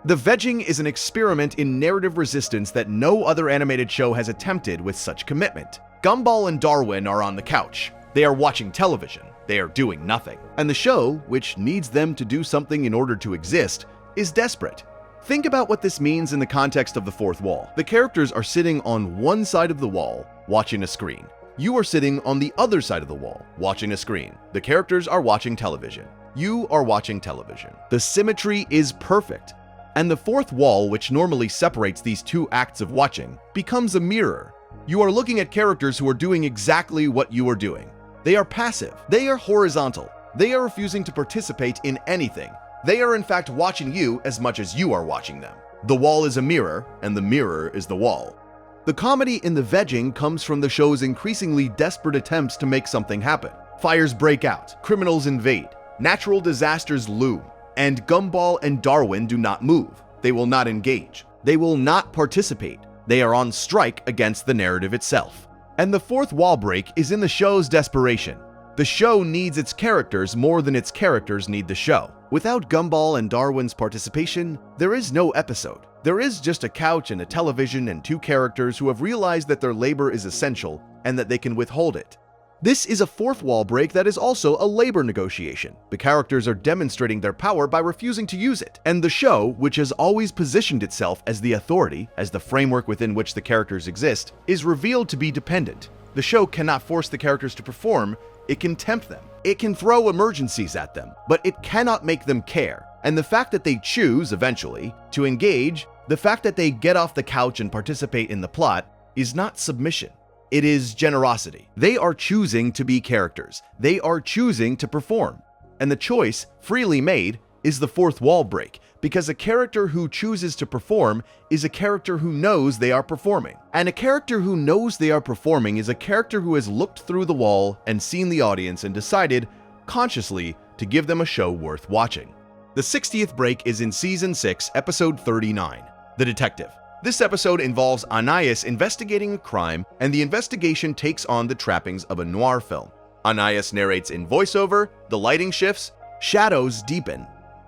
The Vegging is an experiment in narrative resistance that no other animated show has attempted with such commitment. Gumball and Darwin are on the couch. They are watching television. They are doing nothing. And the show, which needs them to do something in order to exist, is desperate. Think about what this means in the context of the fourth wall. The characters are sitting on one side of the wall, watching a screen. You are sitting on the other side of the wall, watching a screen. The characters are watching television. You are watching television. The symmetry is perfect. And the fourth wall, which normally separates these two acts of watching, becomes a mirror. You are looking at characters who are doing exactly what you are doing. They are passive. They are horizontal. They are refusing to participate in anything. They are in fact watching you as much as you are watching them. The wall is a mirror, and the mirror is the wall. The comedy in the vegging comes from the show's increasingly desperate attempts to make something happen. Fires break out, criminals invade, natural disasters loom, and Gumball and Darwin do not move. They will not engage. They will not participate. They are on strike against the narrative itself. And the fourth wall break is in the show's desperation. The show needs its characters more than its characters need the show. Without Gumball and Darwin's participation, there is no episode. There is just a couch and a television and two characters who have realized that their labor is essential and that they can withhold it. This is a fourth wall break that is also a labor negotiation. The characters are demonstrating their power by refusing to use it. And the show, which has always positioned itself as the authority, as the framework within which the characters exist, is revealed to be dependent. The show cannot force the characters to perform, it can tempt them. It can throw emergencies at them, but it cannot make them care. And the fact that they choose, eventually, to engage, the fact that they get off the couch and participate in the plot, is not submission. It is generosity. They are choosing to be characters. They are choosing to perform. And the choice, freely made, is the fourth wall break, because a character who chooses to perform is a character who knows they are performing. And a character who knows they are performing is a character who has looked through the wall and seen the audience and decided, consciously, to give them a show worth watching. The 60th break is in Season 6, Episode 39, The Detective. This episode involves Anais investigating a crime, and the investigation takes on the trappings of a noir film. Anais narrates in voiceover, the lighting shifts, shadows deepen,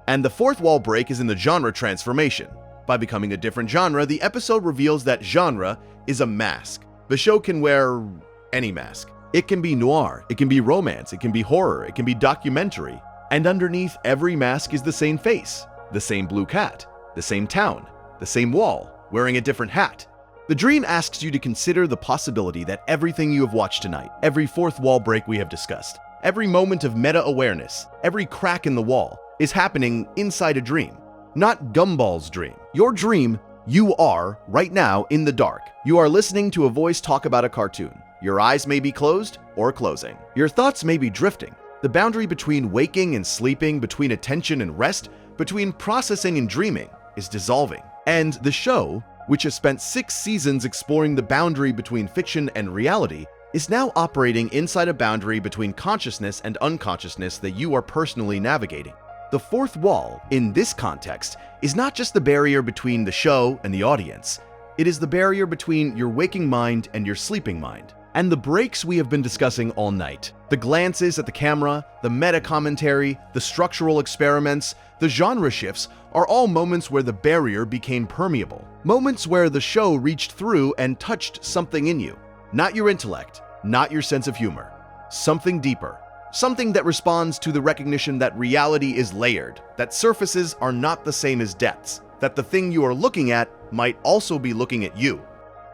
and the fourth wall break is in the genre transformation. By becoming a different genre, the episode reveals that genre is a mask. The show can wear any mask. It can be noir, it can be romance, it can be horror, it can be documentary, and underneath every mask is the same face, the same blue cat, the same town, the same wall, wearing a different hat. The dream asks you to consider the possibility that everything you have watched tonight, every fourth wall break we have discussed, every moment of meta-awareness, every crack in the wall, is happening inside a dream. Not Gumball's dream. Your dream, you are, right now, in the dark. You are listening to a voice talk about a cartoon. Your eyes may be closed or closing. Your thoughts may be drifting. The boundary between waking and sleeping, between attention and rest, between processing and dreaming, is dissolving. And the show, which has spent 6 seasons exploring the boundary between fiction and reality, is now operating inside a boundary between consciousness and unconsciousness that you are personally navigating. The fourth wall, in this context, is not just the barrier between the show and the audience. It is the barrier between your waking mind and your sleeping mind. And the breaks we have been discussing all night, the glances at the camera, the meta-commentary, the structural experiments, the genre shifts, are all moments where the barrier became permeable. Moments where the show reached through and touched something in you. Not your intellect, not your sense of humor. Something deeper. Something that responds to the recognition that reality is layered, that surfaces are not the same as depths, that the thing you are looking at might also be looking at you.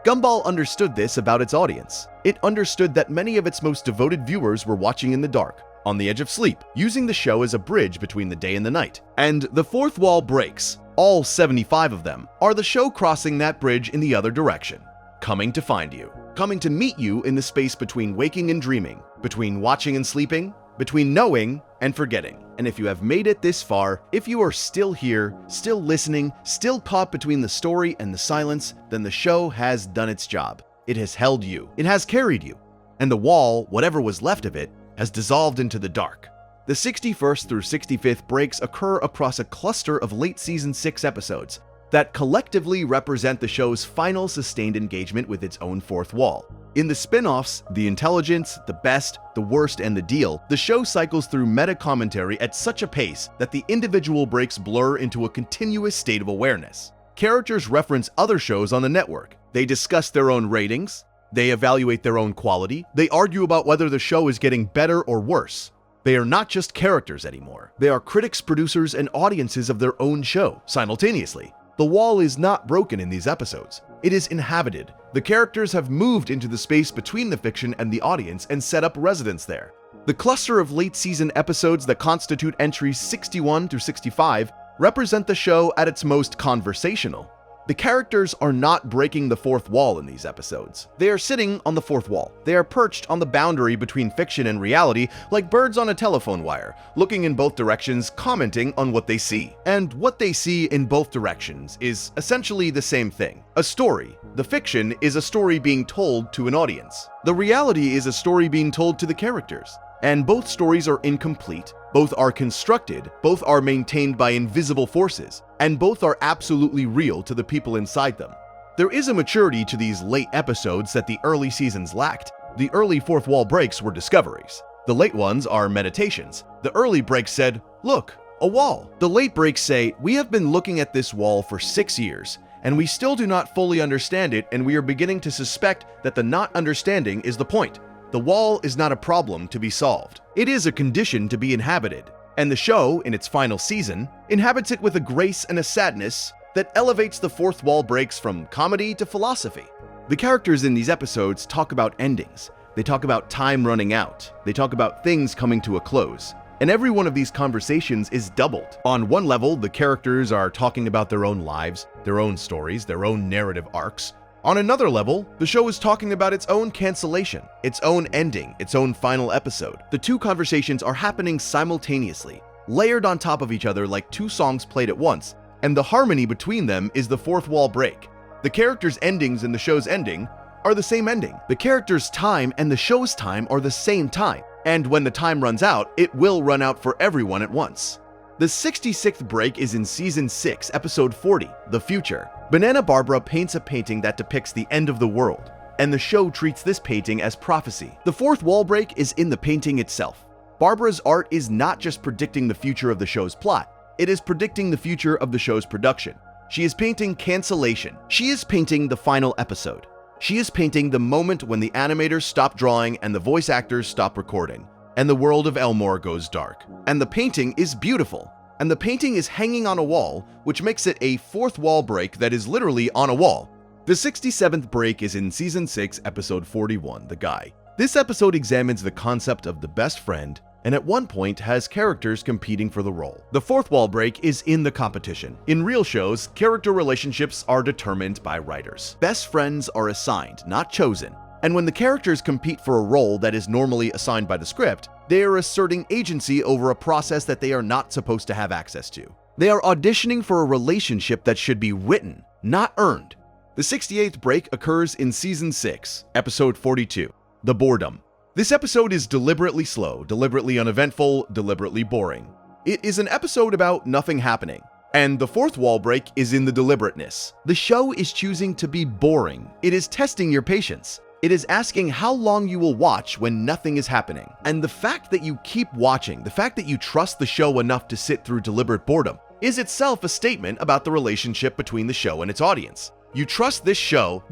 Gumball understood this about its audience. It understood that many of its most devoted viewers were watching in the dark, on the edge of sleep, using the show as a bridge between the day and the night. And the fourth wall breaks, all 75 of them, are the show crossing that bridge in the other direction, coming to find you, coming to meet you in the space between waking and dreaming, between watching and sleeping, between knowing and forgetting. And if you have made it this far, if you are still here, still listening, still caught between the story and the silence, then the show has done its job. It has held you. It has carried you. And the wall, whatever was left of it, has dissolved into the dark. The 61st through 65th breaks occur across a cluster of late Season 6 episodes that collectively represent the show's final sustained engagement with its own fourth wall. In the spin-offs, The Intelligence, The Best, The Worst, and The Deal, the show cycles through meta-commentary at such a pace that the individual breaks blur into a continuous state of awareness. Characters reference other shows on the network. They discuss their own ratings. They evaluate their own quality. They argue about whether the show is getting better or worse. They are not just characters anymore. They are critics, producers, and audiences of their own show, simultaneously. The wall is not broken in these episodes. It is inhabited. The characters have moved into the space between the fiction and the audience and set up residence there. The cluster of late season episodes that constitute entries 61 through 65 represent the show at its most conversational. The characters are not breaking the fourth wall in these episodes. They are sitting on the fourth wall. They are perched on the boundary between fiction and reality like birds on a telephone wire, looking in both directions, commenting on what they see. And what they see in both directions is essentially the same thing. A story. The fiction is a story being told to an audience. The reality is a story being told to the characters. And both stories are incomplete, both are constructed, both are maintained by invisible forces, and both are absolutely real to the people inside them. There is a maturity to these late episodes that the early seasons lacked. The early fourth wall breaks were discoveries. The late ones are meditations. The early breaks said, "Look, a wall." The late breaks say, "We have been looking at this wall for 6 years, and we still do not fully understand it, and we are beginning to suspect that the not understanding is the point. The wall is not a problem to be solved. It is a condition to be inhabited." And the show, in its final season, inhabits it with a grace and a sadness that elevates the fourth wall breaks from comedy to philosophy. The characters in these episodes talk about endings. They talk about time running out. They talk about things coming to a close. And every one of these conversations is doubled. On one level, the characters are talking about their own lives, their own stories, their own narrative arcs. On another level, the show is talking about its own cancellation, its own ending, its own final episode. The two conversations are happening simultaneously, layered on top of each other like two songs played at once, and the harmony between them is the fourth wall break. The characters' endings and the show's ending are the same ending. The characters' time and the show's time are the same time, and when the time runs out, it will run out for everyone at once. The 66th break is in Season 6, Episode 40, The Future. Banana Barbara paints a painting that depicts the end of the world, and the show treats this painting as prophecy. The fourth wall break is in the painting itself. Barbara's art is not just predicting the future of the show's plot, it is predicting the future of the show's production. She is painting cancellation. She is painting the final episode. She is painting the moment when the animators stop drawing and the voice actors stop recording, and the world of Elmore goes dark. And the painting is beautiful. And the painting is hanging on a wall, which makes it a fourth wall break that is literally on a wall. The 67th break is in Season 6, Episode 41, The Guy. This episode examines the concept of the best friend, and at one point has characters competing for the role. The fourth wall break is in the competition. In real shows, character relationships are determined by writers. Best friends are assigned, not chosen. And when the characters compete for a role that is normally assigned by the script, they are asserting agency over a process that they are not supposed to have access to. They are auditioning for a relationship that should be written, not earned. The 68th break occurs in Season 6, Episode 42, The Boredom. This episode is deliberately slow, deliberately uneventful, deliberately boring. It is an episode about nothing happening. And the fourth wall break is in the deliberateness. The show is choosing to be boring. It is testing your patience. It is asking how long you will watch when nothing is happening. And the fact that you keep watching, the fact that you trust the show enough to sit through deliberate boredom, is itself a statement about the relationship between the show and its audience. You trust this show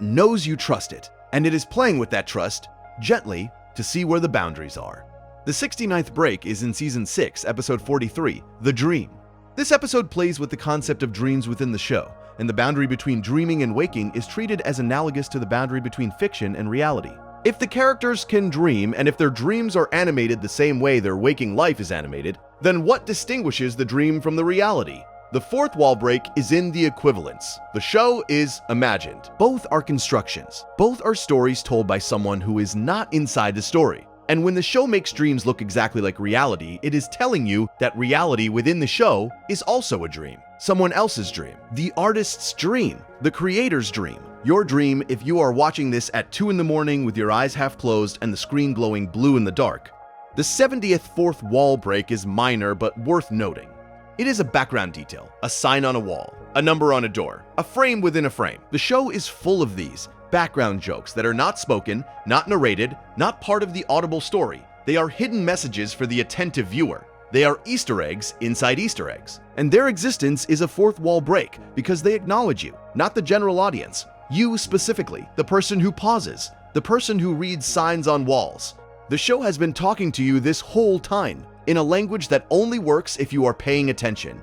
knows you trust it, and it is playing with that trust gently to see where the boundaries are. The 69th break is in Season 6, Episode 43, The Dream. This episode plays with the concept of dreams within the show, and the boundary between dreaming and waking is treated as analogous to the boundary between fiction and reality. If the characters can dream, and if their dreams are animated the same way their waking life is animated, then what distinguishes the dream from the reality? The fourth wall break is in the equivalence. The show is imagined. Both are constructions. Both are stories told by someone who is not inside the story. And when the show makes dreams look exactly like reality, it is telling you that reality within the show is also a dream. Someone else's dream. The artist's dream. The creator's dream. Your dream if you are watching this at 2 in the morning with your eyes half closed and the screen glowing blue in the dark. The 70th fourth wall break is minor but worth noting. It is a background detail, a sign on a wall, a number on a door, a frame within a frame. The show is full of these background jokes that are not spoken, not narrated, not part of the audible story. They are hidden messages for the attentive viewer. They are Easter eggs inside Easter eggs. And their existence is a fourth wall break because they acknowledge you, not the general audience. You specifically, the person who pauses, the person who reads signs on walls. The show has been talking to you this whole time in a language that only works if you are paying attention.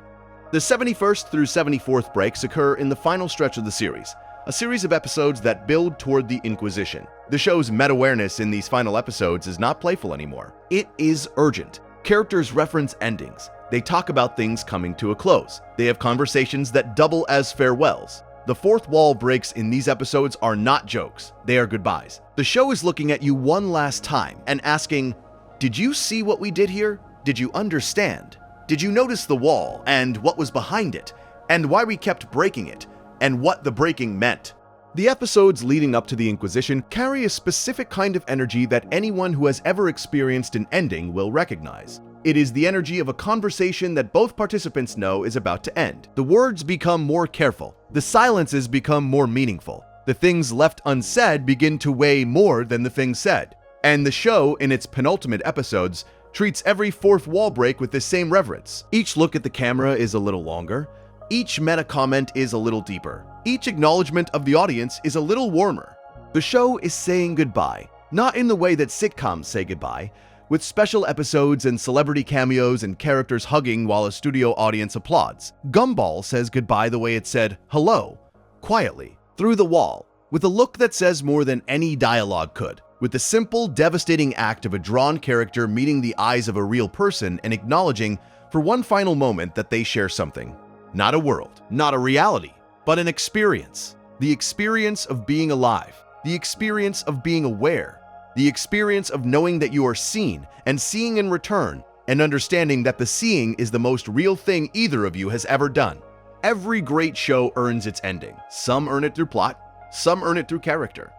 The 71st through 74th breaks occur in the final stretch of the series, a series of episodes that build toward the Inquisition. The show's meta-awareness in these final episodes is not playful anymore. It is urgent. Characters reference endings. They talk about things coming to a close. They have conversations that double as farewells. The fourth wall breaks in these episodes are not jokes, they are goodbyes. The show is looking at you one last time and asking, did you see what we did here? Did you understand? Did you notice the wall and what was behind it, and why we kept breaking it, and what the breaking meant? The episodes leading up to the Inquisition carry a specific kind of energy that anyone who has ever experienced an ending will recognize. It is the energy of a conversation that both participants know is about to end. The words become more careful. The silences become more meaningful. The things left unsaid begin to weigh more than the things said. And the show, in its penultimate episodes, treats every fourth wall break with the same reverence. Each look at the camera is a little longer. Each meta comment is a little deeper. Each acknowledgement of the audience is a little warmer. The show is saying goodbye, not in the way that sitcoms say goodbye, with special episodes and celebrity cameos and characters hugging while a studio audience applauds. Gumball says goodbye the way it said hello, quietly, through the wall, with a look that says more than any dialogue could, with the simple, devastating act of a drawn character meeting the eyes of a real person and acknowledging for one final moment that they share something. Not a world, not a reality, but an experience. The experience of being alive, the experience of being aware, the experience of knowing that you are seen and seeing in return, and understanding that the seeing is the most real thing either of you has ever done. Every great show earns its ending. Some earn it through plot, some earn it through character.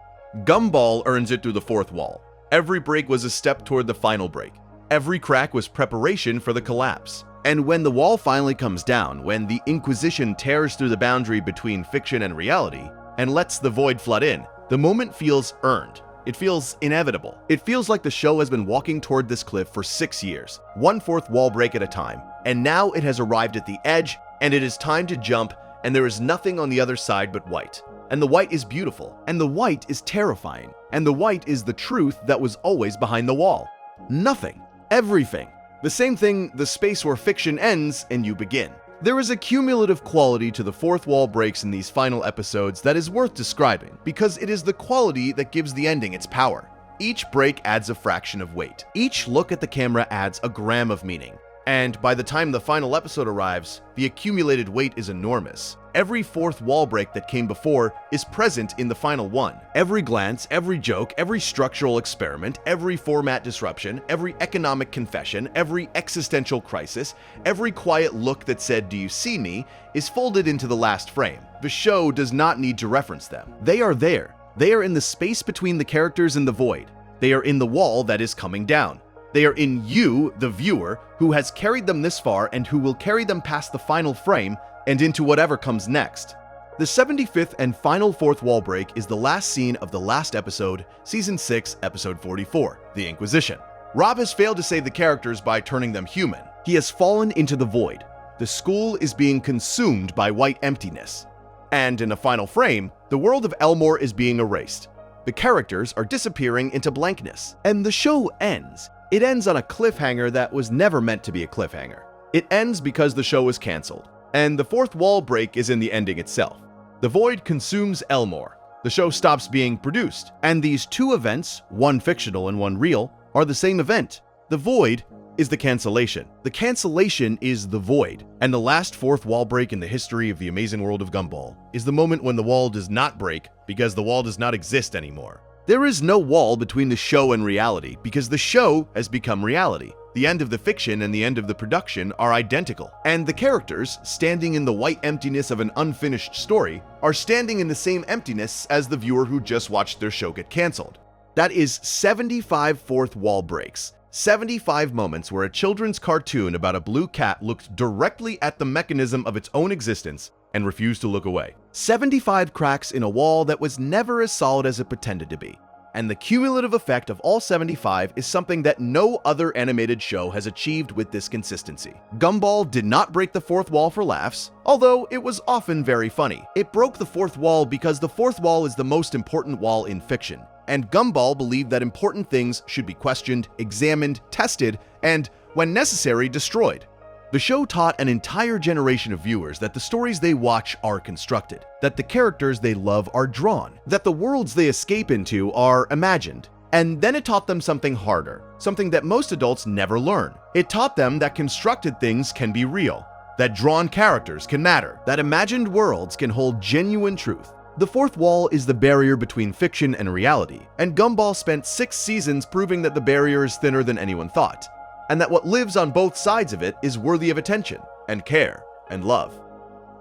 Gumball earns it through the fourth wall. Every break was a step toward the final break. Every crack was preparation for the collapse. And when the wall finally comes down, when the Inquisition tears through the boundary between fiction and reality and lets the void flood in, the moment feels earned. It feels inevitable. It feels like the show has been walking toward this cliff for 6 years, one fourth wall break at a time, and now it has arrived at the edge, and it is time to jump, and there is nothing on the other side but white. And the white is beautiful, and the white is terrifying, and the white is the truth that was always behind the wall. Nothing. Everything. The same thing, the space where fiction ends and you begin. There is a cumulative quality to the fourth wall breaks in these final episodes that is worth describing, because it is the quality that gives the ending its power. Each break adds a fraction of weight. Each look at the camera adds a gram of meaning. And by the time the final episode arrives, the accumulated weight is enormous. Every fourth wall break that came before is present in the final one. Every glance, every joke, every structural experiment, every format disruption, every economic confession, every existential crisis, every quiet look that said, "Do you see me?" is folded into the last frame. The show does not need to reference them. They are there. They are in the space between the characters and the void. They are in the wall that is coming down. They are in you, the viewer, who has carried them this far and who will carry them past the final frame and into whatever comes next. The 75th and final fourth wall break is the last scene of the last episode, Season 6, Episode 44, The Inquisition. Rob has failed to save the characters by turning them human. He has fallen into the void. The school is being consumed by white emptiness. And in a final frame, the world of Elmore is being erased. The characters are disappearing into blankness. And the show ends. It ends on a cliffhanger that was never meant to be a cliffhanger. It ends because the show is canceled. And the fourth wall break is in the ending itself. The void consumes Elmore. The show stops being produced. And these two events, one fictional and one real, are the same event. The void is the cancellation. The cancellation is the void. And the last fourth wall break in the history of the amazing world of Gumball is the moment when the wall does not break because the wall does not exist anymore. There is no wall between the show and reality because the show has become reality. The end of the fiction and the end of the production are identical, and the characters, standing in the white emptiness of an unfinished story, are standing in the same emptiness as the viewer who just watched their show get canceled. That is 75 fourth wall breaks, 75 moments where a children's cartoon about a blue cat looked directly at the mechanism of its own existence and refused to look away. 75 cracks in a wall that was never as solid as it pretended to be. And the cumulative effect of all 75 is something that no other animated show has achieved with this consistency. Gumball did not break the fourth wall for laughs, although it was often very funny. It broke the fourth wall because the fourth wall is the most important wall in fiction, and Gumball believed that important things should be questioned, examined, tested, and, when necessary, destroyed. The show taught an entire generation of viewers that the stories they watch are constructed, that the characters they love are drawn, that the worlds they escape into are imagined. And then it taught them something harder, something that most adults never learn. It taught them that constructed things can be real, that drawn characters can matter, that imagined worlds can hold genuine truth. The fourth wall is the barrier between fiction and reality, and Gumball spent 6 seasons proving that the barrier is thinner than anyone thought, and that what lives on both sides of it is worthy of attention, and care, and love.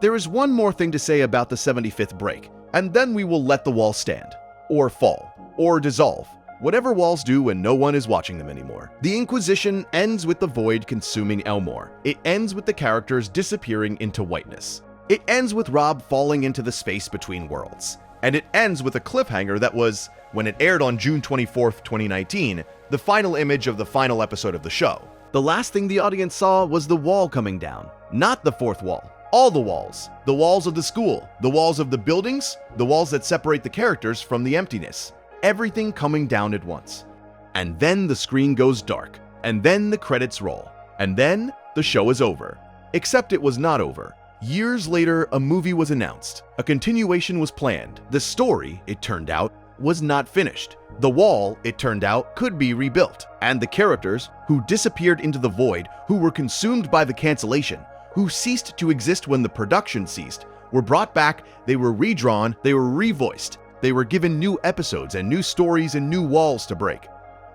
There is one more thing to say about the 75th break, and then we will let the wall stand, or fall, or dissolve, whatever walls do when no one is watching them anymore. The Inquisition ends with the void consuming Elmore. It ends with the characters disappearing into whiteness. It ends with Rob falling into the space between worlds. And it ends with a cliffhanger that was, when it aired on June 24th, 2019, the final image of the final episode of the show. The last thing the audience saw was the wall coming down, not the fourth wall. All the walls. The walls of the school, the walls of the buildings, the walls that separate the characters from the emptiness. Everything coming down at once. And then the screen goes dark, and then the credits roll, and then the show is over. Except it was not over. Years later, a movie was announced. A continuation was planned. The story, it turned out, was not finished. The wall, it turned out, could be rebuilt. And the characters, who disappeared into the void, who were consumed by the cancellation, who ceased to exist when the production ceased, were brought back, they were redrawn, they were revoiced. They were given new episodes and new stories and new walls to break.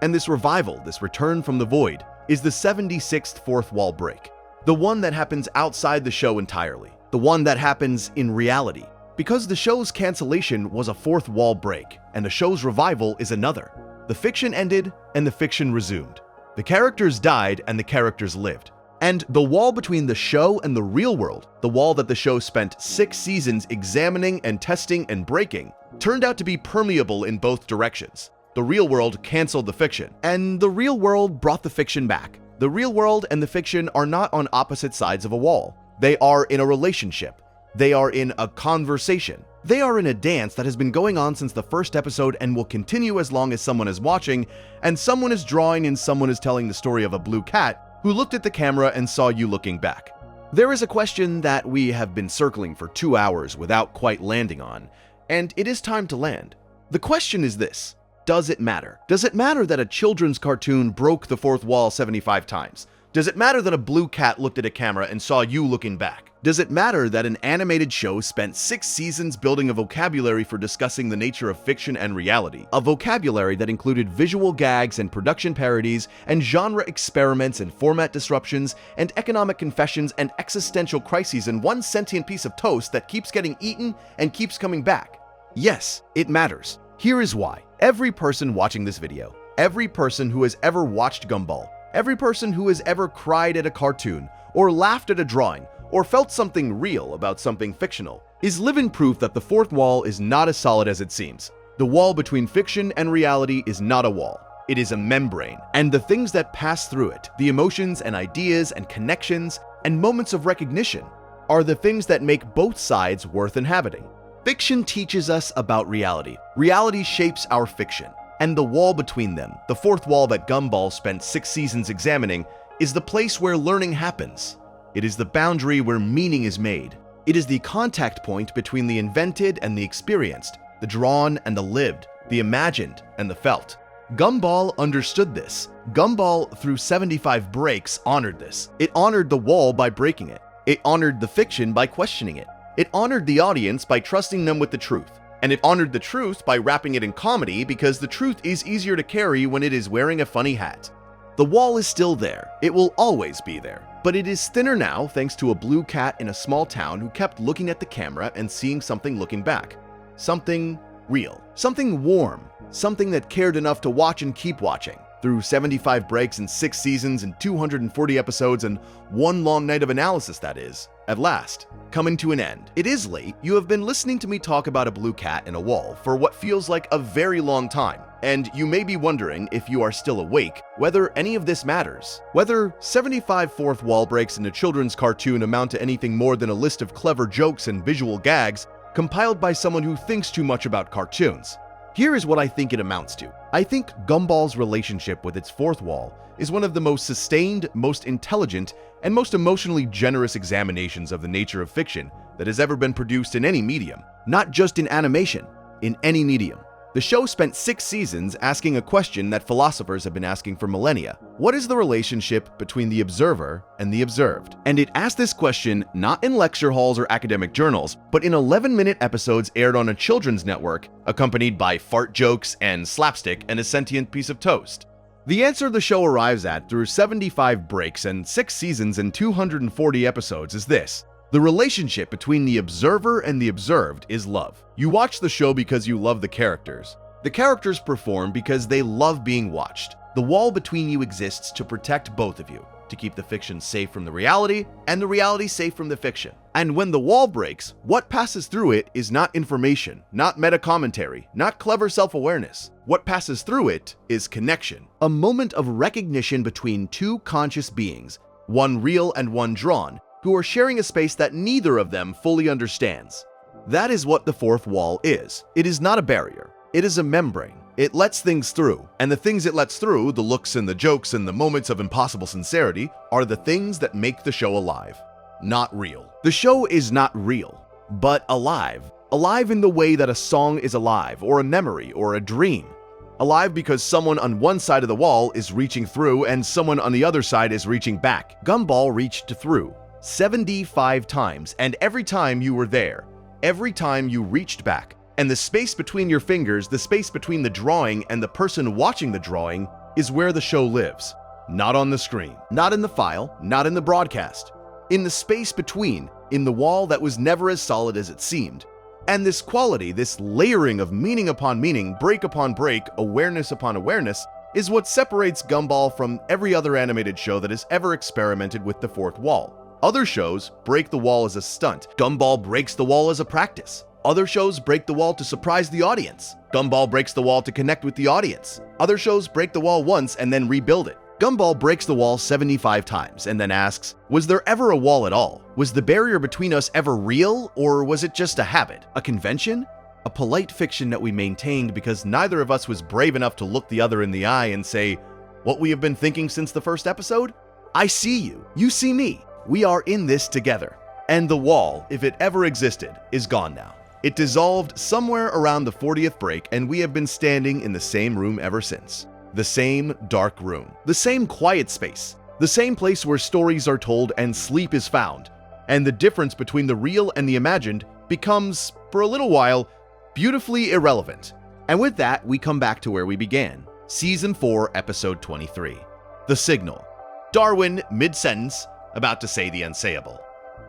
And this revival, this return from the void, is the 76th fourth wall break. The one that happens outside the show entirely. The one that happens in reality. Because the show's cancellation was a fourth wall break, and the show's revival is another. The fiction ended, and the fiction resumed. The characters died, and the characters lived. And the wall between the show and the real world, the wall that the show spent 6 seasons examining and testing and breaking, turned out to be permeable in both directions. The real world canceled the fiction, and the real world brought the fiction back. The real world and the fiction are not on opposite sides of a wall. They are in a relationship. They are in a conversation. They are in a dance that has been going on since the first episode and will continue as long as someone is watching, and someone is drawing and someone is telling the story of a blue cat who looked at the camera and saw you looking back. There is a question that we have been circling for 2 hours without quite landing on, and it is time to land. The question is this: does it matter? Does it matter that a children's cartoon broke the fourth wall 75 times? Does it matter that a blue cat looked at a camera and saw you looking back? Does it matter that an animated show spent 6 seasons building a vocabulary for discussing the nature of fiction and reality? A vocabulary that included visual gags and production parodies and genre experiments and format disruptions and economic confessions and existential crises in one sentient piece of toast that keeps getting eaten and keeps coming back? Yes, it matters. Here is why. Every person watching this video, every person who has ever watched Gumball, every person who has ever cried at a cartoon, or laughed at a drawing, or felt something real about something fictional, is living proof that the fourth wall is not as solid as it seems. The wall between fiction and reality is not a wall. It is a membrane, and the things that pass through it, the emotions and ideas and connections and moments of recognition, are the things that make both sides worth inhabiting. Fiction teaches us about reality. Reality shapes our fiction. And the wall between them, the fourth wall that Gumball spent 6 seasons examining, is the place where learning happens. It is the boundary where meaning is made. It is the contact point between the invented and the experienced, the drawn and the lived, the imagined and the felt. Gumball understood this. Gumball, through 75 breaks, honored this. It honored the wall by breaking it. It honored the fiction by questioning it. It honored the audience by trusting them with the truth. And it honored the truth by wrapping it in comedy because the truth is easier to carry when it is wearing a funny hat. The wall is still there. It will always be there. But it is thinner now thanks to a blue cat in a small town who kept looking at the camera and seeing something looking back. Something real. Something warm. Something that cared enough to watch and keep watching. Through 75 breaks and 6 seasons and 240 episodes and 1 long night of analysis, that is, at last, coming to an end. It is late. You have been listening to me talk about a blue cat in a wall for what feels like a very long time. And you may be wondering, if you are still awake, whether any of this matters. Whether 75 fourth wall breaks in a children's cartoon amount to anything more than a list of clever jokes and visual gags compiled by someone who thinks too much about cartoons. Here is what I think it amounts to. I think Gumball's relationship with its fourth wall is one of the most sustained, most intelligent, and most emotionally generous examinations of the nature of fiction that has ever been produced in any medium. Not just in animation, in any medium. The show spent 6 seasons asking a question that philosophers have been asking for millennia. What is the relationship between the observer and the observed? And it asked this question not in lecture halls or academic journals, but in 11-minute episodes aired on a children's network, accompanied by fart jokes and slapstick and a sentient piece of toast. The answer the show arrives at through 75 breaks and 6 seasons and 240 episodes is this. The relationship between the observer and the observed is love. You watch the show because you love the characters. The characters perform because they love being watched. The wall between you exists to protect both of you, to keep the fiction safe from the reality, and the reality safe from the fiction. And when the wall breaks, what passes through it is not information, not meta-commentary, not clever self-awareness. What passes through it is connection, a moment of recognition between two conscious beings, one real and one drawn, who are sharing a space that neither of them fully understands. That is what the fourth wall is. It is not a barrier. It is a membrane. It lets things through, and the things it lets through, the looks and the jokes and the moments of impossible sincerity, are the things that make the show alive. Not real. The show is not real, but alive. Alive in the way that a song is alive, or a memory, or a dream. Alive because someone on one side of the wall is reaching through and someone on the other side is reaching back. Gumball reached through 75 times, and every time you were there, every time you reached back, and the space between your fingers, the space between the drawing and the person watching the drawing, is where the show lives. Not on the screen, not in the file, not in the broadcast. In the space between, in the wall that was never as solid as it seemed. And this quality, this layering of meaning upon meaning, break upon break, awareness upon awareness, is what separates Gumball from every other animated show that has ever experimented with the fourth wall. Other shows break the wall as a stunt. Gumball breaks the wall as a practice. Other shows break the wall to surprise the audience. Gumball breaks the wall to connect with the audience. Other shows break the wall once and then rebuild it. Gumball breaks the wall 75 times and then asks, was there ever a wall at all? Was the barrier between us ever real, or was it just a habit, a convention? A polite fiction that we maintained because neither of us was brave enough to look the other in the eye and say, what we have been thinking since the first episode? I see you. You see me. We are in this together. And the wall, if it ever existed, is gone now. It dissolved somewhere around the 40th break, and we have been standing in the same room ever since. The same dark room. The same quiet space. The same place where stories are told and sleep is found. And the difference between the real and the imagined becomes, for a little while, beautifully irrelevant. And with that, we come back to where we began. Season 4, Episode 23. The Signal. Darwin, mid-sentence, about to say the unsayable.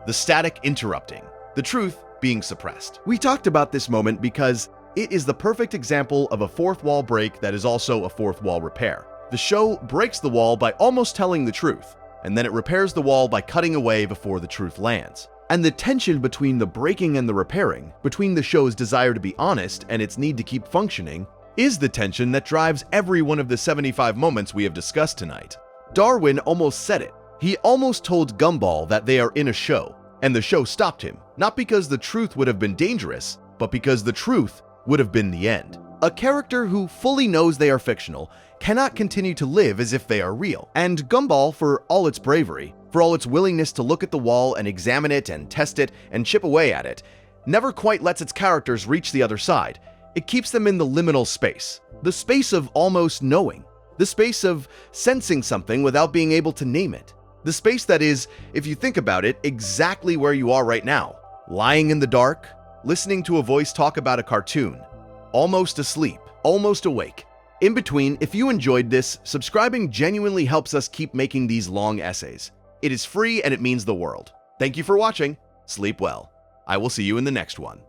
The static interrupting. The truth being suppressed. We talked about this moment because it is the perfect example of a fourth wall break that is also a fourth wall repair. The show breaks the wall by almost telling the truth, and then it repairs the wall by cutting away before the truth lands. And the tension between the breaking and the repairing, between the show's desire to be honest and its need to keep functioning, is the tension that drives every one of the 75 moments we have discussed tonight. Darwin almost said it. He almost told Gumball that they are in a show, and the show stopped him, not because the truth would have been dangerous, but because the truth would have been the end. A character who fully knows they are fictional cannot continue to live as if they are real. And Gumball, for all its bravery, for all its willingness to look at the wall and examine it and test it and chip away at it, never quite lets its characters reach the other side. It keeps them in the liminal space, the space of almost knowing, the space of sensing something without being able to name it. The space that is, if you think about it, exactly where you are right now. Lying in the dark, listening to a voice talk about a cartoon, almost asleep, almost awake. In between, if you enjoyed this, subscribing genuinely helps us keep making these long essays. It is free and it means the world. Thank you for watching. Sleep well. I will see you in the next one.